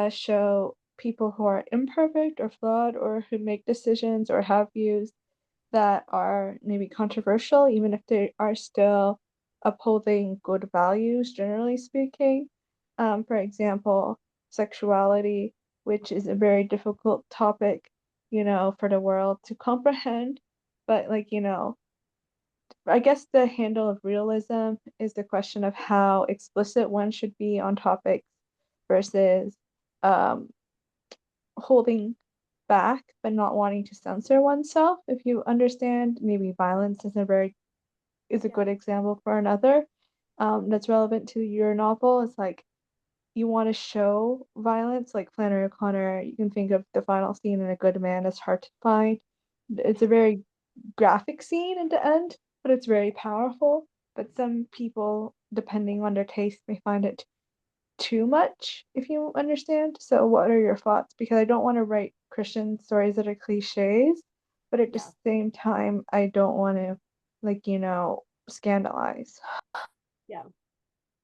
show people who are imperfect or flawed or who make decisions or have views that are maybe controversial, even if they are still upholding good values, generally speaking. For example, sexuality, which is a very difficult topic, for the world to comprehend. But, like, I guess the handle of realism is the question of how explicit one should be on topics versus um, holding back but not wanting to censor oneself. If you understand, maybe violence is a Yeah. good example for another that's relevant to your novel. It's like you want to show violence, like Flannery O'Connor. You can think of the final scene in A Good Man as hard to find. It's a very graphic scene at the end, but it's very powerful. But some people, depending on their taste, may find it too much, if you understand. So, what are your thoughts? Because I don't want to write Christian stories that are cliches, but at the Yeah. same time, I don't want to, like, scandalize. Yeah.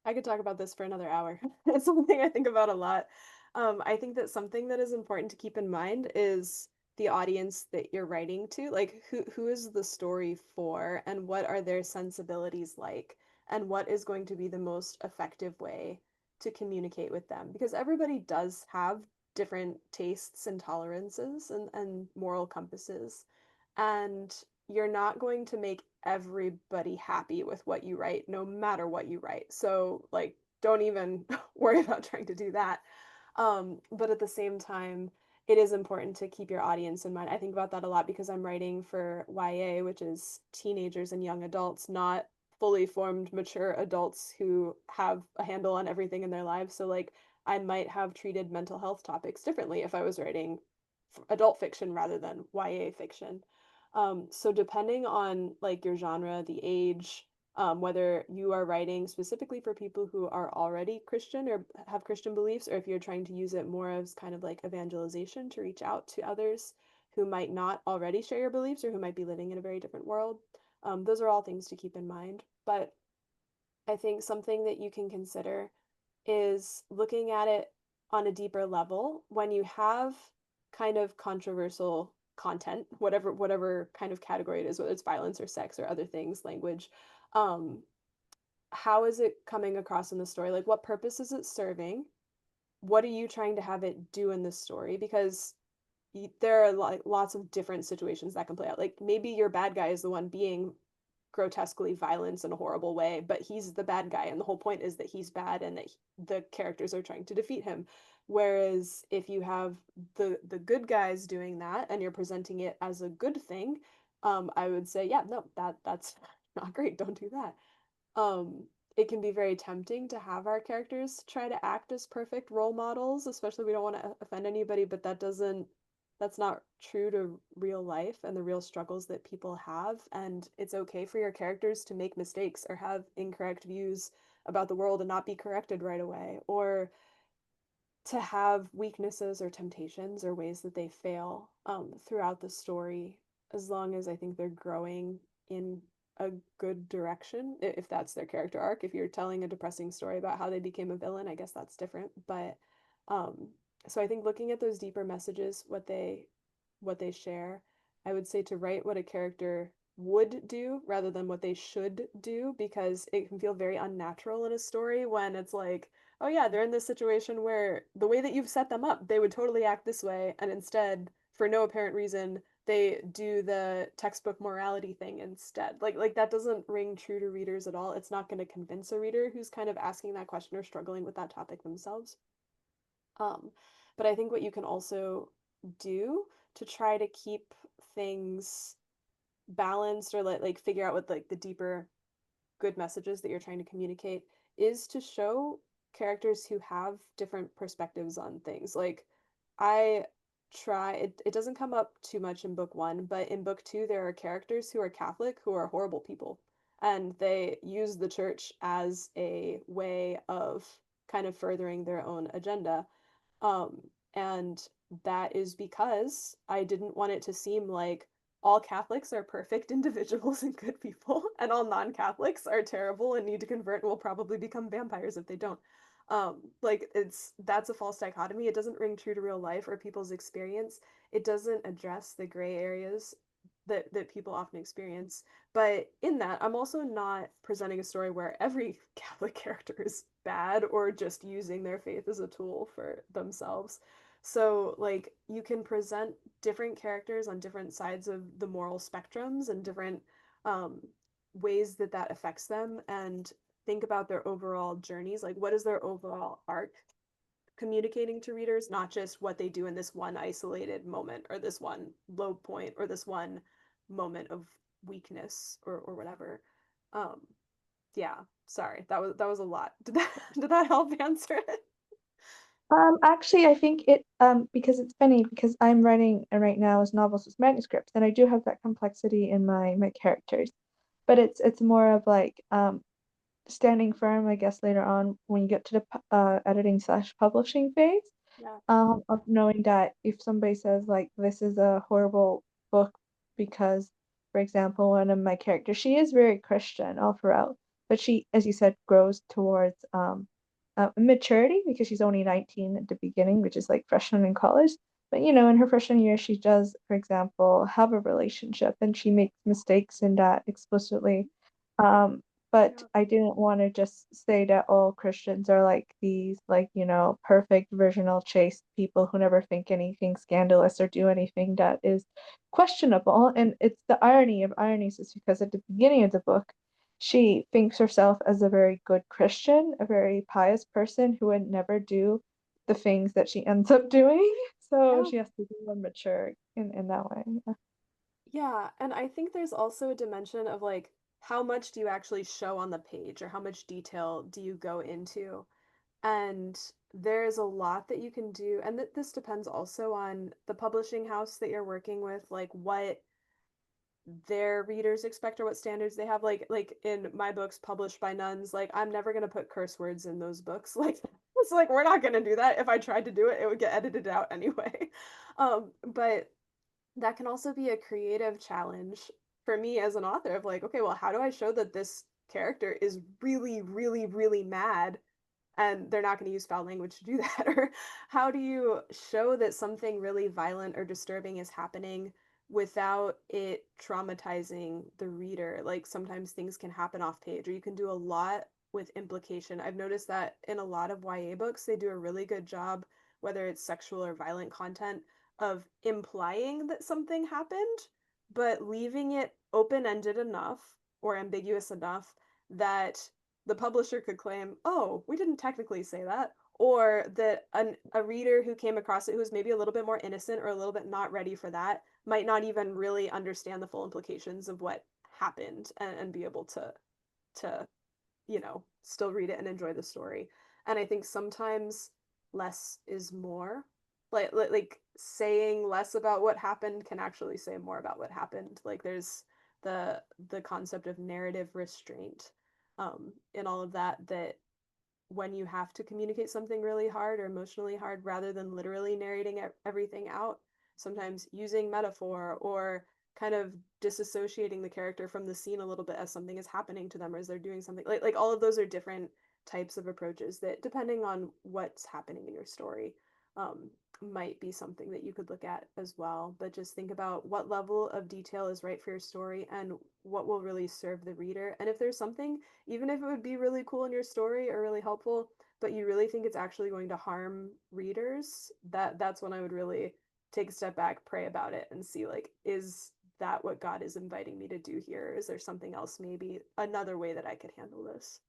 I could talk about this for another hour. It's something I think about a lot. I think that something that is important to keep in mind is the audience that you're writing to. Like, who is the story for, and what are their sensibilities like, and what is going to be the most effective way to communicate with them? Because everybody does have different tastes and tolerances and moral compasses. And you're not going to make everybody happy with what you write, no matter what you write. So, like, don't even worry about trying to do that. But at the same time, it is important to keep your audience in mind. I think about that a lot because I'm writing for YA, which is teenagers and young adults, not fully formed, mature adults who have a handle on everything in their lives. So, like, I might have treated mental health topics differently if I was writing adult fiction rather than YA fiction. So depending on like your genre, the age, whether you are writing specifically for people who are already Christian or have Christian beliefs, or if you're trying to use it more as kind of like evangelization to reach out to others who might not already share your beliefs or who might be living in a very different world, those are all things to keep in mind. But I think something that you can consider is looking at it on a deeper level when you have kind of controversial content, whatever kind of category it is, whether it's violence or sex or other things, language. Um, how is it coming across in the story? Like, what purpose is it serving? What are you trying to have it do in this story? Because there are like lots of different situations that can play out. Like maybe your bad guy is the one being grotesquely violent in a horrible way, but he's the bad guy, and the whole point is that he's bad and that the characters are trying to defeat him. Whereas if you have the good guys doing that and you're presenting it as a good thing, I would say, yeah, no, that's not great. Don't do that. um it can be very tempting to have our characters try to act as perfect role models, especially we don't want to offend anybody, but that's not true to real life and the real struggles that people have. And it's okay for your characters to make mistakes or have incorrect views about the world and not be corrected right away, or to have weaknesses or temptations or ways that they fail throughout the story, as long as I think they're growing in a good direction, if that's their character arc. If you're telling a depressing story about how they became a villain, I guess that's different. But um, so I think looking at those deeper messages, what they share, I would say to write what a character would do rather than what they should do, because it can feel very unnatural in a story when it's like, oh yeah, they're in this situation where the way that you've set them up, they would totally act this way, and instead, for no apparent reason, they do the textbook morality thing instead. Like that doesn't ring true to readers at all. It's not going to convince a reader who's kind of asking that question or struggling with that topic themselves. Um, but I think what you can also do to try to keep things balanced, or like figure out what like the deeper good messages that you're trying to communicate, is to show characters who have different perspectives on things. Like I it doesn't come up too much in book 1, but in book 2 there are characters who are Catholic who are horrible people, and they use the church as a way of kind of furthering their own agenda. And that is because I didn't want it to seem like all Catholics are perfect individuals and good people, and all non-Catholics are terrible and need to convert and will probably become vampires if they don't. Like that's a false dichotomy. It doesn't ring true to real life or people's experience. It doesn't address the gray areas that people often experience. But in that, I'm also not presenting a story where every Catholic character is bad or just using their faith as a tool for themselves. So, like, you can present different characters on different sides of the moral spectrums and different um, ways that that affects them, and think about their overall journeys. Like, what is their overall arc communicating to readers, not just what they do in this one isolated moment or this one low point or this one moment of weakness or whatever. Um, yeah, sorry, that was a lot. Did that help answer it? Actually, I think it because it's funny because I'm writing right now as novels as manuscripts, and I do have that complexity in my characters, but it's more of like standing firm, I guess, later on when you get to the editing slash publishing phase, Yeah. of knowing that if somebody says like this is a horrible book because, for example, one of my characters, she is very Christian all throughout, but she, as you said, grows towards maturity because she's only 19 at the beginning, which is like freshman in college. But in her freshman year, she does, for example, have a relationship and she makes mistakes in that explicitly. Um, but Yeah. I didn't want to just say that all Christians are like these, like, perfect, virginal, chaste people who never think anything scandalous or do anything that is questionable. And it's the irony of ironies is because at the beginning of the book, she thinks herself as a very good Christian, a very pious person who would never do the things that she ends up doing. So Yeah. she has to be more mature in that way. Yeah, and I think there's also a dimension of like how much do you actually show on the page, or how much detail do you go into? And there's a lot that you can do, and this depends also on the publishing house that you're working with, like what their readers expect or what standards they have. Like in my books published by nuns, like I'm never going to put curse words in those books. Like it's like we're not going to do that. If I tried to do it, it would get edited out anyway. But that can also be a creative challenge for me as an author of like, okay, well, how do I show that this character is really, really, really mad and they're not going to use foul language to do that? Or how do you show that something really violent or disturbing is happening without it traumatizing the reader. Like sometimes things can happen off page, or you can do a lot with implication. I've noticed that in a lot of YA books, they do a really good job, whether it's sexual or violent content, of implying that something happened, but leaving it open ended enough or ambiguous enough that the publisher could claim, oh, we didn't technically say that, or that a reader who came across it who was maybe a little bit more innocent or a little bit not ready for that might not even really understand the full implications of what happened, and be able to still read it and enjoy the story. And I think sometimes less is more. Like saying less about what happened can actually say more about what happened. Like there's the concept of narrative restraint in all of that, that when you have to communicate something really hard or emotionally hard, rather than literally narrating everything out, sometimes using metaphor or kind of disassociating the character from the scene a little bit as something is happening to them or as they're doing something, like all of those are different types of approaches that, depending on what's happening in your story, um, might be something that you could look at as well. But just think about what level of detail is right for your story and what will really serve the reader. And if there's something, even if it would be really cool in your story or really helpful, but you really think it's actually going to harm readers, that's when I would really take a step back, pray about it, and see, like, is that what God is inviting me to do here? Is there something else, maybe another way that I could handle this?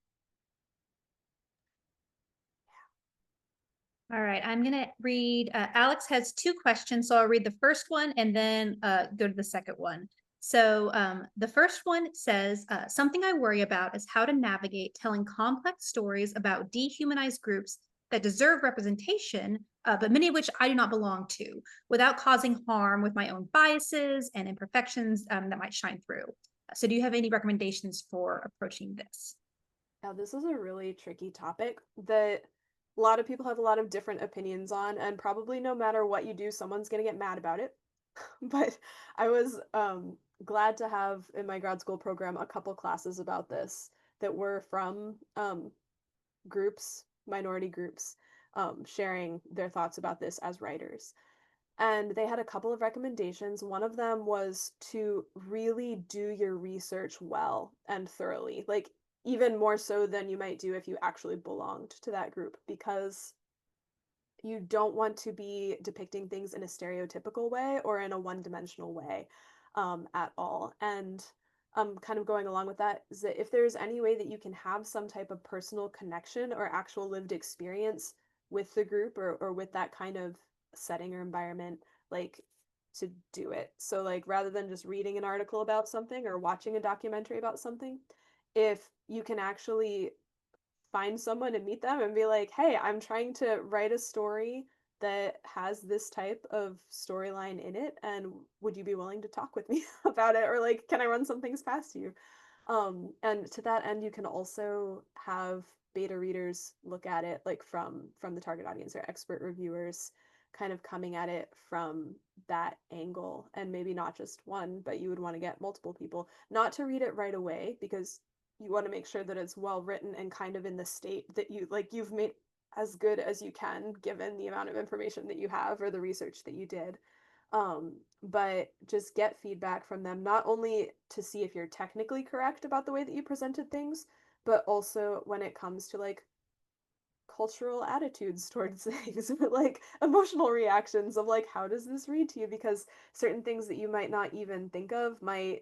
All right, I'm going to read. Alex has two questions, so I'll read the first one and then go to the second one. So the first one says, something I worry about is how to navigate telling complex stories about dehumanized groups that deserve representation, but many of which I do not belong to, without causing harm with my own biases and imperfections that might shine through. So do you have any recommendations for approaching this? Now, this is a really tricky topic that a lot of people have a lot of different opinions on, and probably no matter what you do, someone's going to get mad about it. But I was glad to have in my grad school program a couple classes about this that were from groups, minority groups, sharing their thoughts about this as writers. And they had a couple of recommendations. One of them was to really do your research well and thoroughly, like even more so than you might do if you actually belonged to that group, because you don't want to be depicting things in a stereotypical way or in a one-dimensional way at all. And kind of going along with that is that if there's any way that you can have some type of personal connection or actual lived experience with the group, or with that kind of setting or environment, like, to do it. So like rather than just reading an article about something or watching a documentary about something, if you can actually find someone and meet them and be like, hey, I'm trying to write a story that has this type of storyline in it, and would you be willing to talk with me about it, or like, can I run some things past you? And to that end, you can also have beta readers look at it, like from the target audience, or expert reviewers kind of coming at it from that angle, and maybe not just one, but you would want to get multiple people, not to read it right away, because you want to make sure that it's well written and kind of in the state that you've made as good as you can given the amount of information that you have or the research that you did. But just get feedback from them, not only to see if you're technically correct about the way that you presented things, but also when it comes to like cultural attitudes towards things, like emotional reactions of like, how does this read to you? Because certain things that you might not even think of might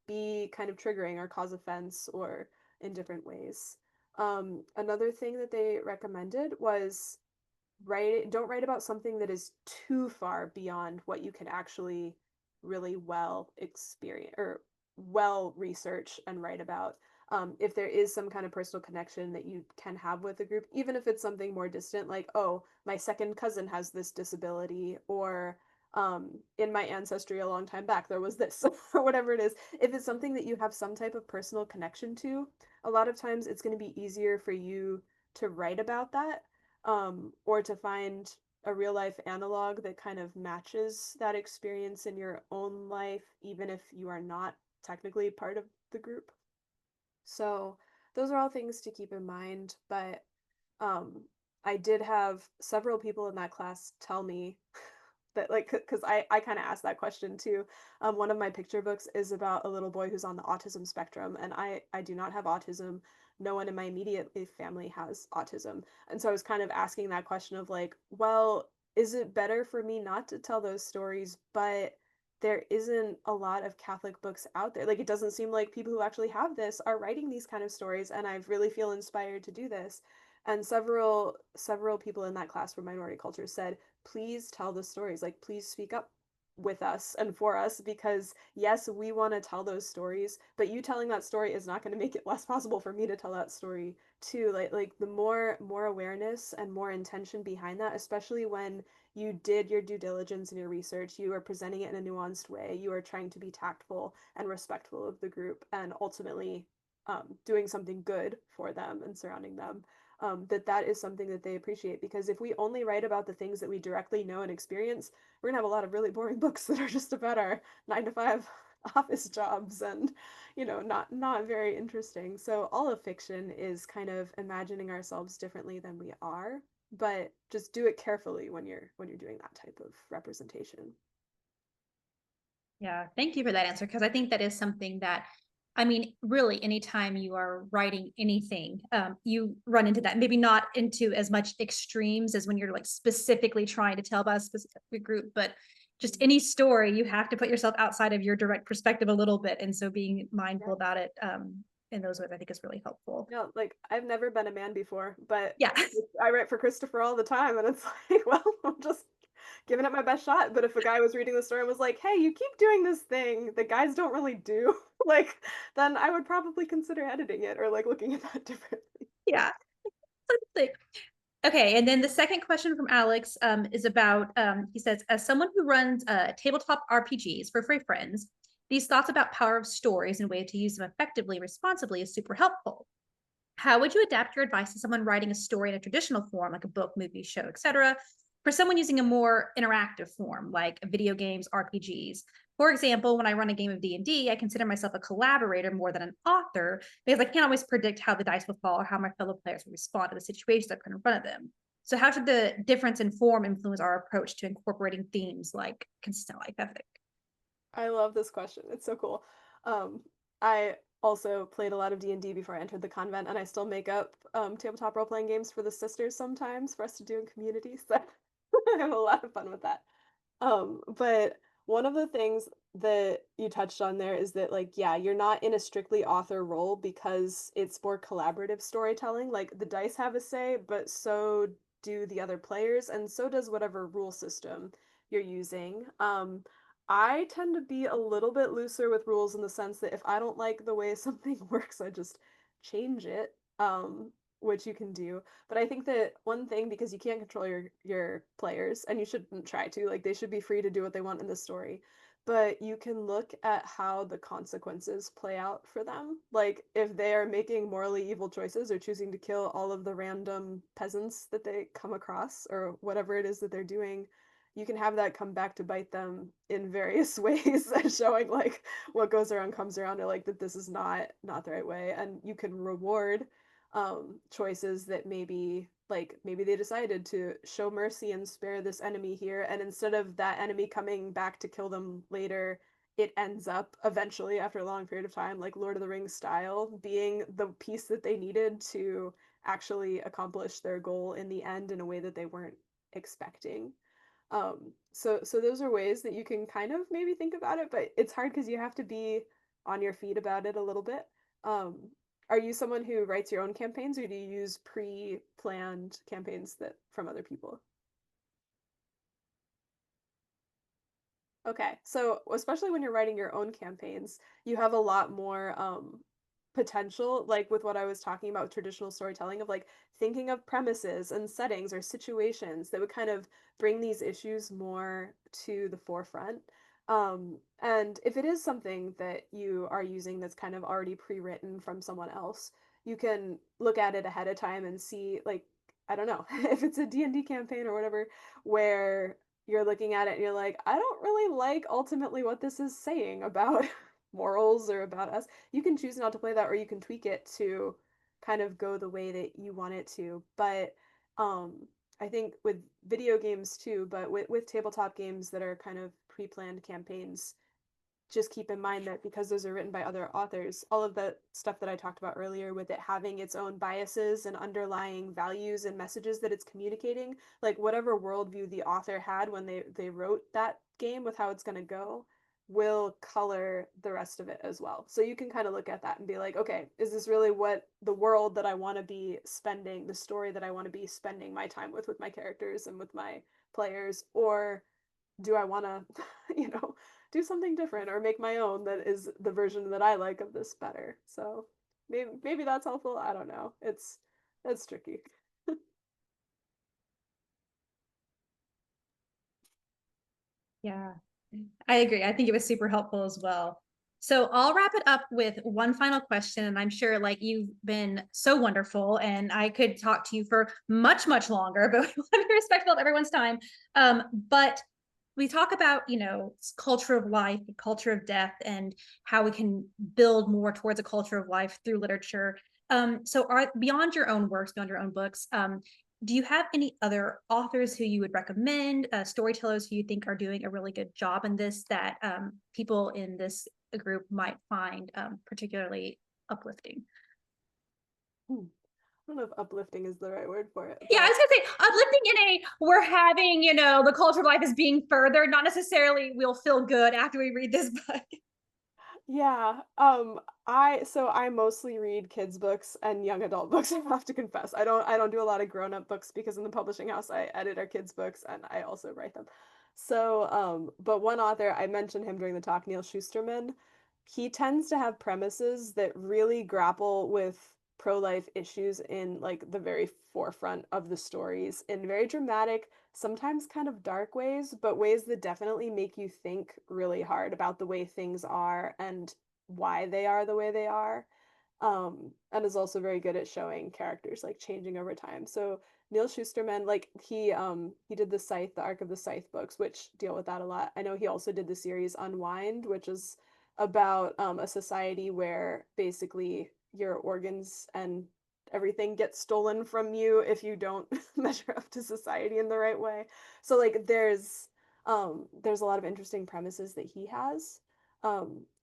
be kind of triggering or cause offense or in different ways. Another thing that they recommended was don't write about something that is too far beyond what you can actually really well experience or well research and write about. If there is some kind of personal connection that you can have with a group, even if it's something more distant, like, oh, my second cousin has this disability, or in my ancestry a long time back there was this, or whatever it is. If it's something that you have some type of personal connection to, a lot of times it's going to be easier for you to write about that, or to find a real life analog that kind of matches that experience in your own life, even if you are not technically part of the group. So, those are all things to keep in mind. But um, I did have several people in that class tell me that like because I kind of asked that question too. One of my picture books is about a little boy who's on the autism spectrum, and I do not have autism. No one in my immediate family has autism, and so I was kind of asking that question of like, well, is it better for me not to tell those stories, but there isn't a lot of Catholic books out there. Like it doesn't seem like people who actually have this are writing these kind of stories, and I really feel inspired to do this. And several people in that class from minority culture said, please tell the stories. Like please speak up with us and for us because yes, we want to tell those stories, but you telling that story is not going to make it less possible for me to tell that story too. Like the more awareness and more intention behind that, especially when you did your due diligence and your research, you are presenting it in a nuanced way, you are trying to be tactful and respectful of the group and ultimately doing something good for them and surrounding them. That is something that they appreciate because if we only write about the things that we directly know and experience, we're gonna have a lot of really boring books that are just about our 9 to 5 office jobs and not very interesting. So all of fiction is kind of imagining ourselves differently than we are, but just do it carefully when you're doing that type of representation. Yeah, thank you for that answer, because I think that is something that, I mean, really, anytime you are writing anything, you run into that. Maybe not into as much extremes as when you're like specifically trying to tell about a specific group, but just any story, you have to put yourself outside of your direct perspective a little bit. And so being mindful Yeah. about it in those ways, I think is really helpful. No, like I've never been a man before, but Yeah. I write for Christopher all the time, and it's like, well, I'm just giving it my best shot. But if a guy was reading the story and was like, "Hey, you keep doing this thing that guys don't really do," like, then I would probably consider editing it or like looking at that differently. Yeah. Like, okay, and then the second question from Alex is about, he says, as someone who runs tabletop RPGs for free friends, these thoughts about power of stories and way to use them effectively, responsibly is super helpful. How would you adapt your advice to someone writing a story in a traditional form, like a book, movie, show, etc., for someone using a more interactive form, like video games, RPGs? For example, when I run a game of D&D, I consider myself a collaborator more than an author because I can't always predict how the dice will fall or how my fellow players will respond to the situations that are put in front of them. So, how should the difference in form influence our approach to incorporating themes like consistent life ethic? I love this question. It's so cool. Um, I also played a lot of D&D before I entered the convent, and I still make up tabletop role-playing games for the sisters sometimes for us to do in community. So I have a lot of fun with that. But one of the things that you touched on there is that, like, yeah, you're not in a strictly author role because it's more collaborative storytelling. Like, the dice have a say, but so do the other players, and so does whatever rule system you're using. I tend to be a little bit looser with rules in the sense that if I don't like the way something works, I just change it. Which you can do. But I think that one thing, because you can't control your players, and you shouldn't try to, like they should be free to do what they want in the story. But you can look at how the consequences play out for them. Like if they are making morally evil choices or choosing to kill all of the random peasants that they come across or whatever it is that they're doing, you can have that come back to bite them in various ways, showing like what goes around comes around, or like that this is not the right way. And you can reward choices that maybe they decided to show mercy and spare this enemy here, and instead of that enemy coming back to kill them later, it ends up eventually after a long period of time, like Lord of the Rings style, being the piece that they needed to actually accomplish their goal in the end in a way that they weren't expecting. So those are ways that you can kind of maybe think about it, but it's hard because you have to be on your feet about it a little bit. Um, are you someone who writes your own campaigns, or do you use pre-planned campaigns that from other people? Okay, so especially when you're writing your own campaigns, you have a lot more potential, like with what I was talking about with traditional storytelling, of like thinking of premises and settings or situations that would kind of bring these issues more to the forefront. And if it is something that you are using that's kind of already pre-written from someone else, you can look at it ahead of time and see, like, I don't know, if it's a D&D campaign or whatever, where you're looking at it and you're like, I don't really like ultimately what this is saying about morals or about us. You can choose not to play that, or you can tweak it to kind of go the way that you want it to. But I think with video games too, but with tabletop games that are kind of pre-planned campaigns, just keep in mind that because those are written by other authors, all of the stuff that I talked about earlier with it having its own biases and underlying values and messages that it's communicating, like whatever worldview the author had when they wrote that game with how it's going to go, will color the rest of it as well. So you can kind of look at that and be like, okay, is this really what the world that I want to be spending, the story that I want to be spending my time with my characters and with my players, or do I want to, do something different or make my own that is the version that I like of this better? So maybe that's helpful. I don't know. It's tricky. Yeah, I agree. I think it was super helpful as well. So I'll wrap it up with one final question. And I'm sure like you've been so wonderful and I could talk to you for much, much longer, but we want to be respectful of everyone's time. But we talk about, culture of life, the culture of death, and how we can build more towards a culture of life through literature. So are beyond your own works, beyond your own books, do you have any other authors who you would recommend, storytellers who you think are doing a really good job in this that people in this group might find particularly uplifting? Hmm. I don't know if uplifting is the right word for it, Yeah, I but was gonna say uplifting in a we're having, the culture of life is being furthered, not necessarily we'll feel good after we read this book. yeah, I mostly read kids books and young adult books, I have to confess. I don't do a lot of grown-up books because in the publishing house I edit our kids books and I also write them. So, but one author, I mentioned him during the talk, Neil Shusterman, he tends to have premises that really grapple with pro-life issues in like the very forefront of the stories in very dramatic, sometimes kind of dark ways, but ways that definitely make you think really hard about the way things are and why they are the way they are. And is also very good at showing characters like changing over time. So Neil Shusterman, like he did the Scythe, the Arc of the Scythe books, which deal with that a lot. I know he also did the series Unwind, which is about a society where basically your organs and everything gets stolen from you if you don't measure up to society in the right way. So like there's a lot of interesting premises that he has.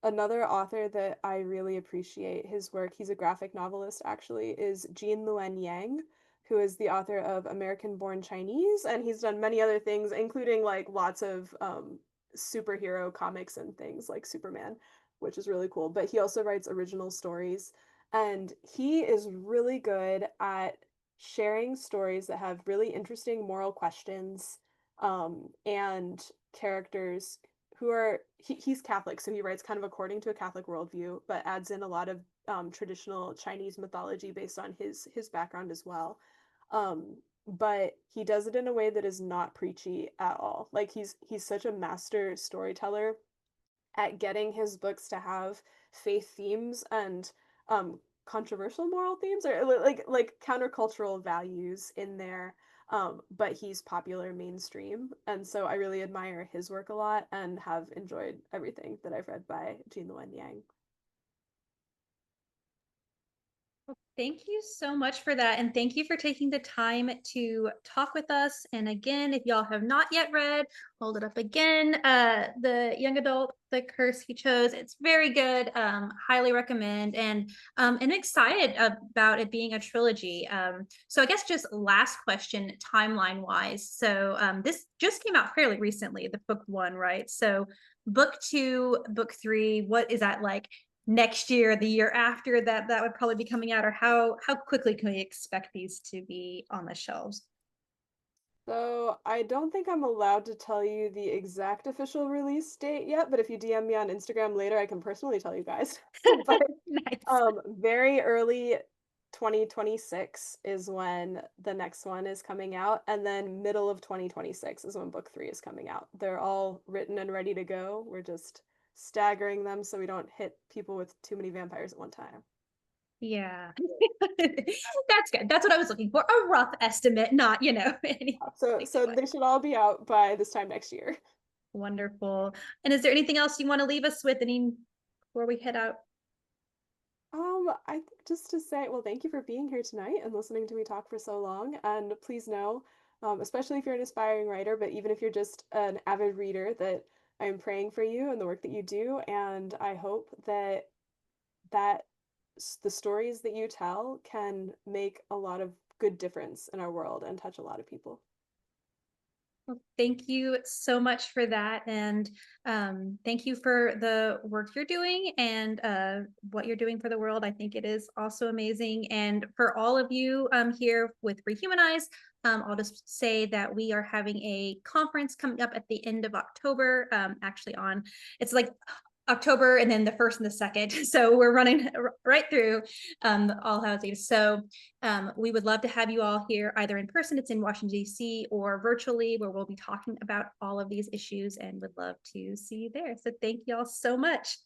Another author that I really appreciate his work, he's a graphic novelist actually, is Jean Luen Yang, who is the author of American Born Chinese, and he's done many other things, including like lots of superhero comics and things like Superman, which is really cool. But he also writes original stories, and he is really good at sharing stories that have really interesting moral questions, and characters who are he's Catholic, so he writes kind of according to a Catholic worldview, but adds in a lot of traditional Chinese mythology based on his background as well. But he does it in a way that is not preachy at all. Like he's such a master storyteller at getting his books to have faith themes and controversial moral themes or like countercultural values in there. But he's popular mainstream, and so I really admire his work a lot and have enjoyed everything that I've read by Jean Luen Yang. Thank you so much for that. And thank you for taking the time to talk with us. And again, if y'all have not yet read, hold it up again. The young adult, The Curse He Chose. It's very good. Highly recommend. And I'm excited about it being a trilogy. So I guess just last question, timeline wise. So this just came out fairly recently, the book one, right? So book two, book three, what is that like? Next year, the year after that would probably be coming out, or how quickly can we expect these to be on the shelves? So I don't think I'm allowed to tell you the exact official release date yet, but if you DM me on Instagram later, I can personally tell you guys. But Nice. very early 2026 is when the next one is coming out, and then middle of 2026 is when book three is coming out. They're all written and ready to go. We're just staggering them so we don't hit people with too many vampires at one time. Yeah. That's good. That's what I was looking for. A rough estimate, not, anything So too much. they should all be out by this time next year. Wonderful. And is there anything else you want to leave us with any before we head out? I think just to say, well, thank you for being here tonight and listening to me talk for so long. And please know especially if you're an aspiring writer, but even if you're just an avid reader, that I'm praying for you and the work that you do. And I hope that the stories that you tell can make a lot of good difference in our world and touch a lot of people. Well, thank you so much for that. And thank you for the work you're doing and what you're doing for the world. I think it is also amazing. And for all of you here with Rehumanize, I'll just say that we are having a conference coming up at the end of October, actually it's like October and then the 1st and the 2nd. So we're running right through all houses. So we would love to have you all here either in person, it's in Washington, D.C., or virtually, where we'll be talking about all of these issues and would love to see you there. So thank you all so much.